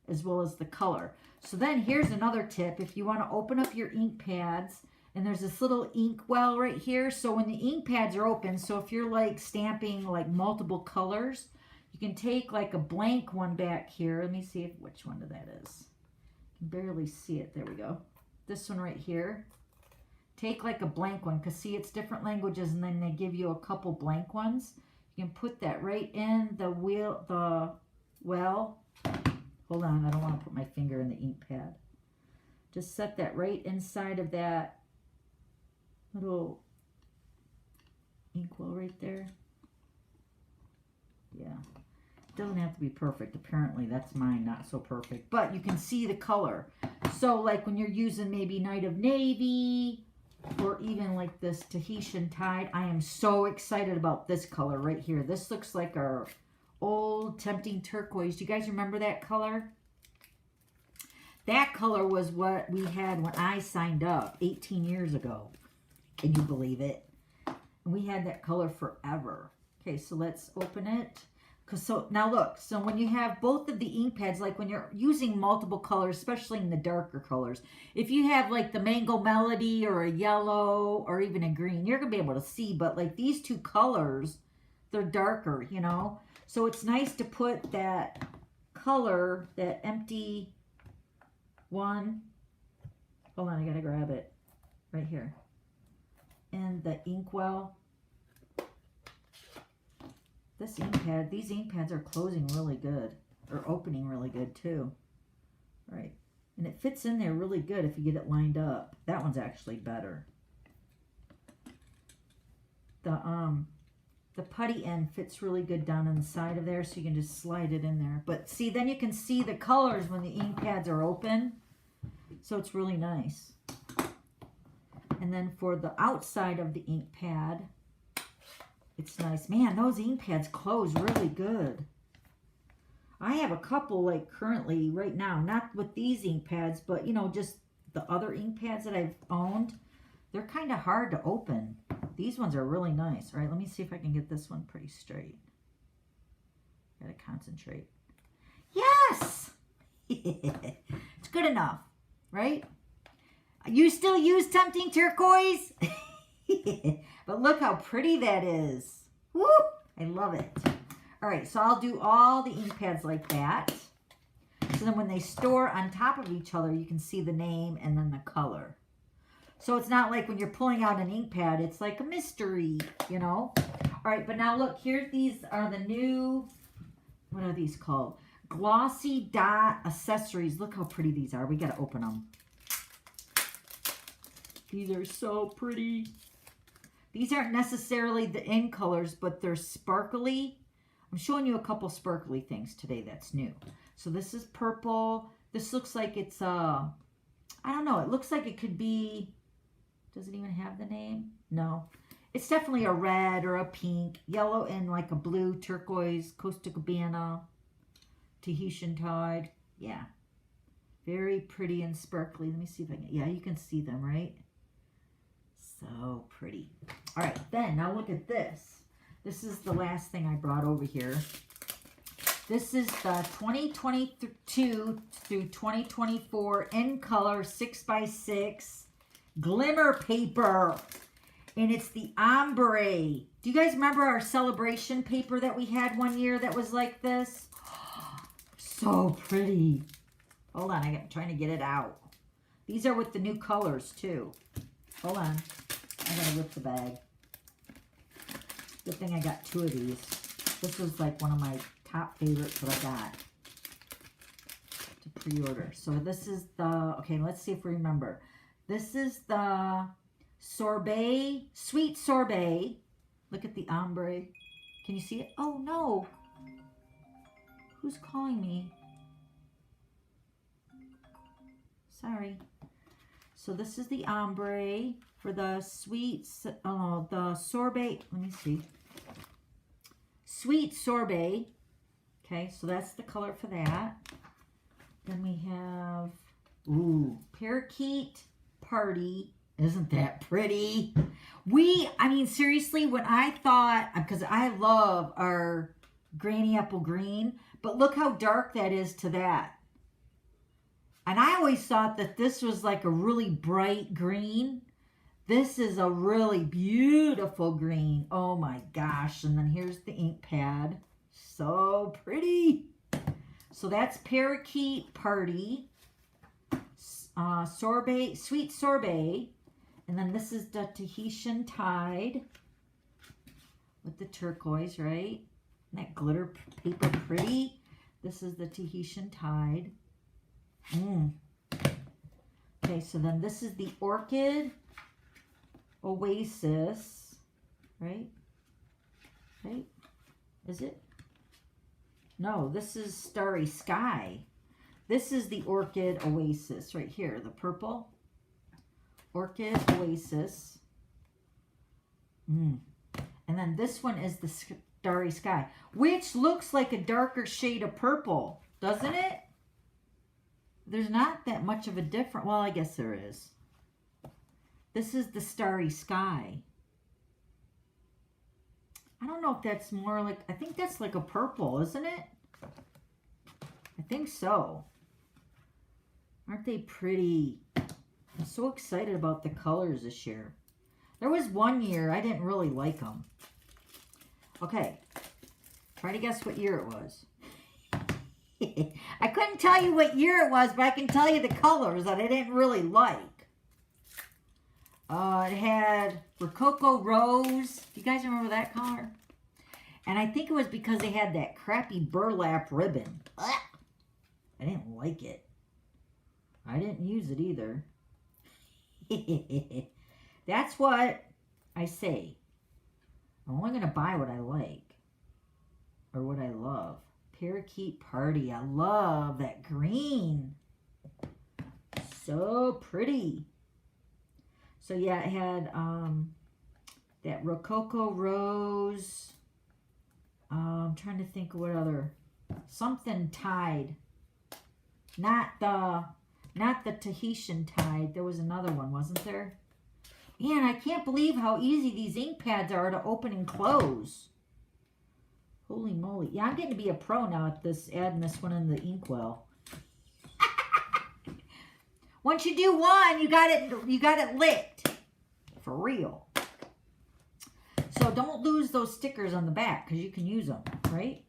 as well as the color. So then here's another tip. If you want to open up your ink pads, and there's this little ink well right here. So when the ink pads are open, so if you're like stamping like multiple colors, you can take like a blank one back here. Let me see which one that is. You can barely see it. There we go. This one right here. Take like a blank one, because see, it's different languages, and then they give you a couple blank ones. You can put that right in the well. Hold on, I don't want to put my finger in the ink pad. Just set that right inside of that little ink well right there. Yeah. It doesn't have to be perfect. Apparently, that's mine, not so perfect. But you can see the color. So, like when you're using maybe Night of Navy, or even like this Tahitian Tide, I am so excited about this color right here. This looks like our old Tempting Turquoise. Do you guys remember that color? That color was what we had when I signed up 18 years ago. Can you believe it? And we had that color forever. Okay, so let's open it. So now look, so when you have both of the ink pads, like when you're using multiple colors, especially in the darker colors, if you have like the Mango Melody or a yellow or even a green, you're going to be able to see, but like these two colors, they're darker, you know? So it's nice to put that color, that empty one, hold on, I got to grab it right here, and the inkwell. This ink pad, these ink pads are closing really good, or opening really good too. Right, and it fits in there really good if you get it lined up. That one's actually better. The putty end fits really good down on the side of there, so you can just slide it in there. But see, then you can see the colors when the ink pads are open, so it's really nice. And then for the outside of the ink pad, it's nice. Man, those ink pads close really good. I have a couple like currently right now, not with these ink pads, but you know, just the other ink pads that I've owned. They're kind of hard to open. These ones are really nice. All right, let me see if I can get this one pretty straight. Gotta concentrate. Yes! It's good enough, right? You still use Tempting Turquoise? But look how pretty that is. Woo! I love it. All right, so I'll do all the ink pads like that. So then when they store on top of each other, you can see the name and then the color. So it's not like when you're pulling out an ink pad, it's like a mystery, you know? All right, but now look, here these are the new, what are these called? Glossy Dot Accessories. Look how pretty these are. We got to open them. These are so pretty. These aren't necessarily the in colors, but they're sparkly. I'm showing you a couple sparkly things today that's new. So this is purple. This looks like it's, I don't know. It looks like it could be, does it even have the name? No. It's definitely a red or a pink, yellow, and like a blue, turquoise, Costa Cabana, Tahitian Tide. Yeah. Very pretty and sparkly. Let me see if I can, yeah, you can see them, right? So pretty. All right, then now look at this. This is the last thing I brought over here. This is the 2022 through 2024 in color 6x6 Glimmer paper. And it's the ombre. Do you guys remember our celebration paper that we had one year that was like this? So pretty. Hold on, I'm trying to get it out. These are with the new colors too. Hold on. I gotta rip the bag. Good thing I got two of these. This was like one of my top favorites that I got to pre-order. So this is the, okay, let's see if we remember. This is the sorbet, sweet sorbet. Look at the ombre. Can you see it? Oh no. Who's calling me? Sorry. So this is the ombre for the sweet, the sorbet. Let me see. Sweet sorbet. Okay, so that's the color for that. Then we have, ooh, Parakeet Party. Isn't that pretty? I mean, seriously, when I thought, because I love our Granny Apple Green, but look how dark that is to that. And I always thought that this was like a really bright green. This is a really beautiful green. Oh my gosh. And then here's the ink pad. So pretty. So that's Parakeet Party. Sorbet, sweet sorbet. And then this is the Tahitian Tide with the turquoise, right? Isn't that glitter paper pretty? This is the Tahitian Tide. Okay, so then this is the Orchid Oasis, right? Right? Is it? No, this is Starry Sky. This is the Orchid Oasis right here, the purple. Orchid Oasis. And then this one is the Starry Sky, which looks like a darker shade of purple, doesn't it? There's not that much of a difference. Well, I guess there is. This is the Starry Sky. I don't know if that's more like, I think that's like a purple, isn't it? I think so. Aren't they pretty? I'm so excited about the colors this year. There was one year I didn't really like them. Okay, try to guess what year it was. I couldn't tell you what year it was, but I can tell you the colors that I didn't really like. It had Rococo Rose. Do you guys remember that color? And I think it was because they had that crappy burlap ribbon. I didn't like it. I didn't use it either. That's what I say. I'm only going to buy what I like. Or what I love. Parakeet Party. I love that green. So pretty. So yeah, it had that Rococo Rose. I'm trying to think of what other. Something Tide. Not the Tahitian Tide. There was another one, wasn't there? Man, I can't believe how easy these ink pads are to open and close. Holy moly. Yeah, I'm getting to be a pro now at this, adding this one in the inkwell. Once you do one, you got it licked. For real. So don't lose those stickers on the back because you can use them, right?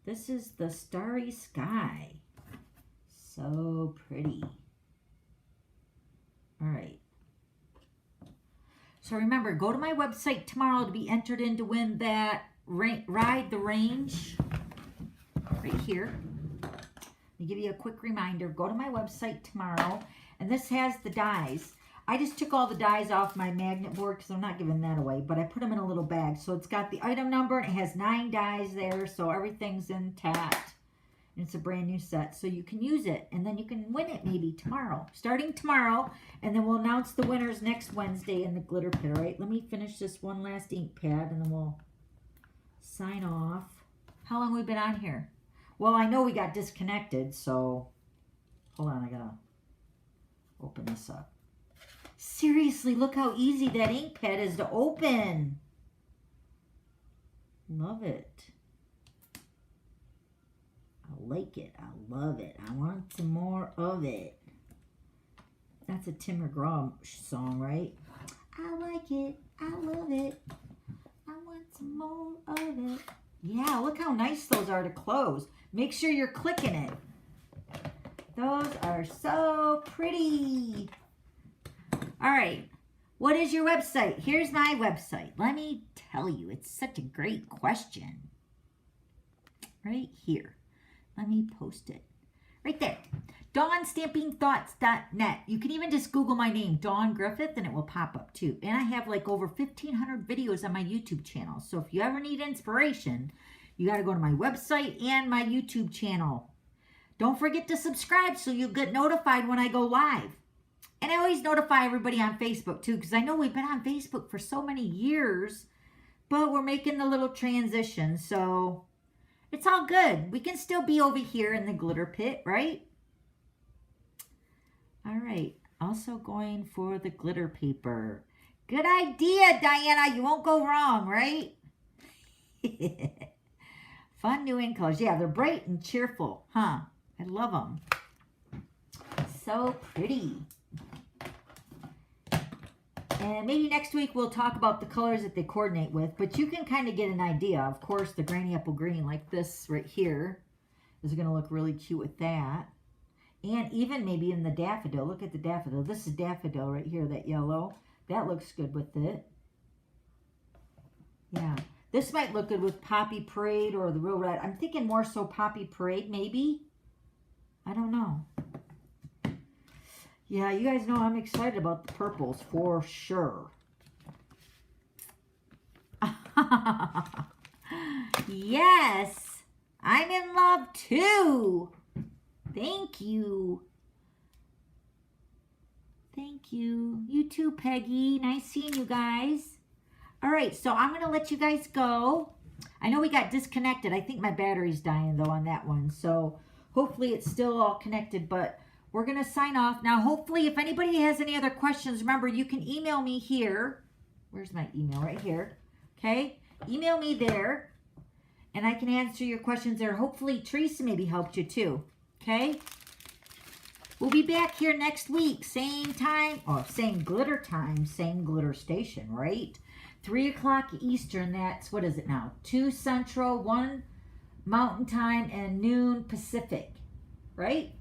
This is the Starry Sky. So pretty. All right. So remember, go to my website tomorrow to be entered in to win that Ride the Range right here. Let me give you a quick reminder. Go to my website tomorrow, and this has the dies. I just took all the dies off my magnet board because I'm not giving that away, but I put them in a little bag. So it's got the item number, and it has 9 dies there, so everything's intact. And it's a brand new set, so you can use it, and then you can win it maybe tomorrow. Starting tomorrow, and then we'll announce the winners next Wednesday in the glitter pit, all right? Let me finish this one last ink pad, and then we'll sign off. How long have we been on here? Well, I know we got disconnected, so hold on, I gotta open this up. Seriously, look how easy that ink pad is to open. Love it. I like it. I love it. I want some more of it. That's a Tim McGraw song, right? I like it. I love it. I want some more of it. Yeah, look how nice those are to close. Make sure you're clicking it. Those are so pretty. All right. What is your website? Here's my website. Let me tell you, it's such a great question. Right here. Let me post it. Right there. DawnStampingThoughts.net. You can even just Google my name, Dawn Griffith, and it will pop up too. And I have like over 1,500 videos on my YouTube channel. So if you ever need inspiration, you got to go to my website and my YouTube channel. Don't forget to subscribe so you'll get notified when I go live. And I always notify everybody on Facebook too, because I know we've been on Facebook for so many years, but we're making the little transition. So it's all good. We can still be over here in the glitter pit, right? All right. Also going for the glitter paper. Good idea, Diana. You won't go wrong, right? Fun new ink colors. Yeah, they're bright and cheerful, huh? I love them. So pretty. And maybe next week we'll talk about the colors that they coordinate with, but you can kind of get an idea. Of course, the granny apple green like this right here is going to look really cute with that. And even maybe in the daffodil. Look at the daffodil. This is daffodil right here, that yellow. That looks good with it. Yeah. This might look good with Poppy Parade or the Real Red. I'm thinking more so Poppy Parade, maybe. I don't know. Yeah, you guys know I'm excited about the purples for sure. Yes, I'm in love too. Thank you. Thank you. You too, Peggy. Nice seeing you guys. All right, so I'm going to let you guys go. I know we got disconnected. I think my battery's dying though on that one. So hopefully it's still all connected, but we're going to sign off. Now, hopefully if anybody has any other questions, remember you can email me here. Where's my email? Right here. Okay. Email me there and I can answer your questions there. Hopefully Teresa maybe helped you too. Okay. We'll be back here next week. Same time. Oh, same glitter time. Same glitter station, right? 3 o'clock Eastern. That's, what is it now? 2 Central, 1 Mountain Time, and noon Pacific. Right?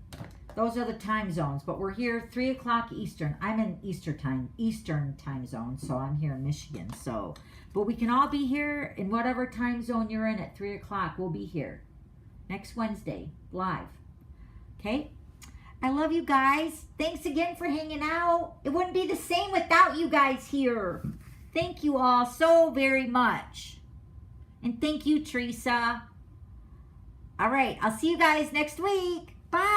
Those are the time zones. But we're here 3 o'clock Eastern. I'm in Eastern time zone. So I'm here in Michigan. So, but we can all be here in whatever time zone you're in at 3 o'clock. We'll be here next Wednesday live. Okay? I love you guys. Thanks again for hanging out. It wouldn't be the same without you guys here. Thank you all so very much. And thank you, Teresa. All right. I'll see you guys next week. Bye.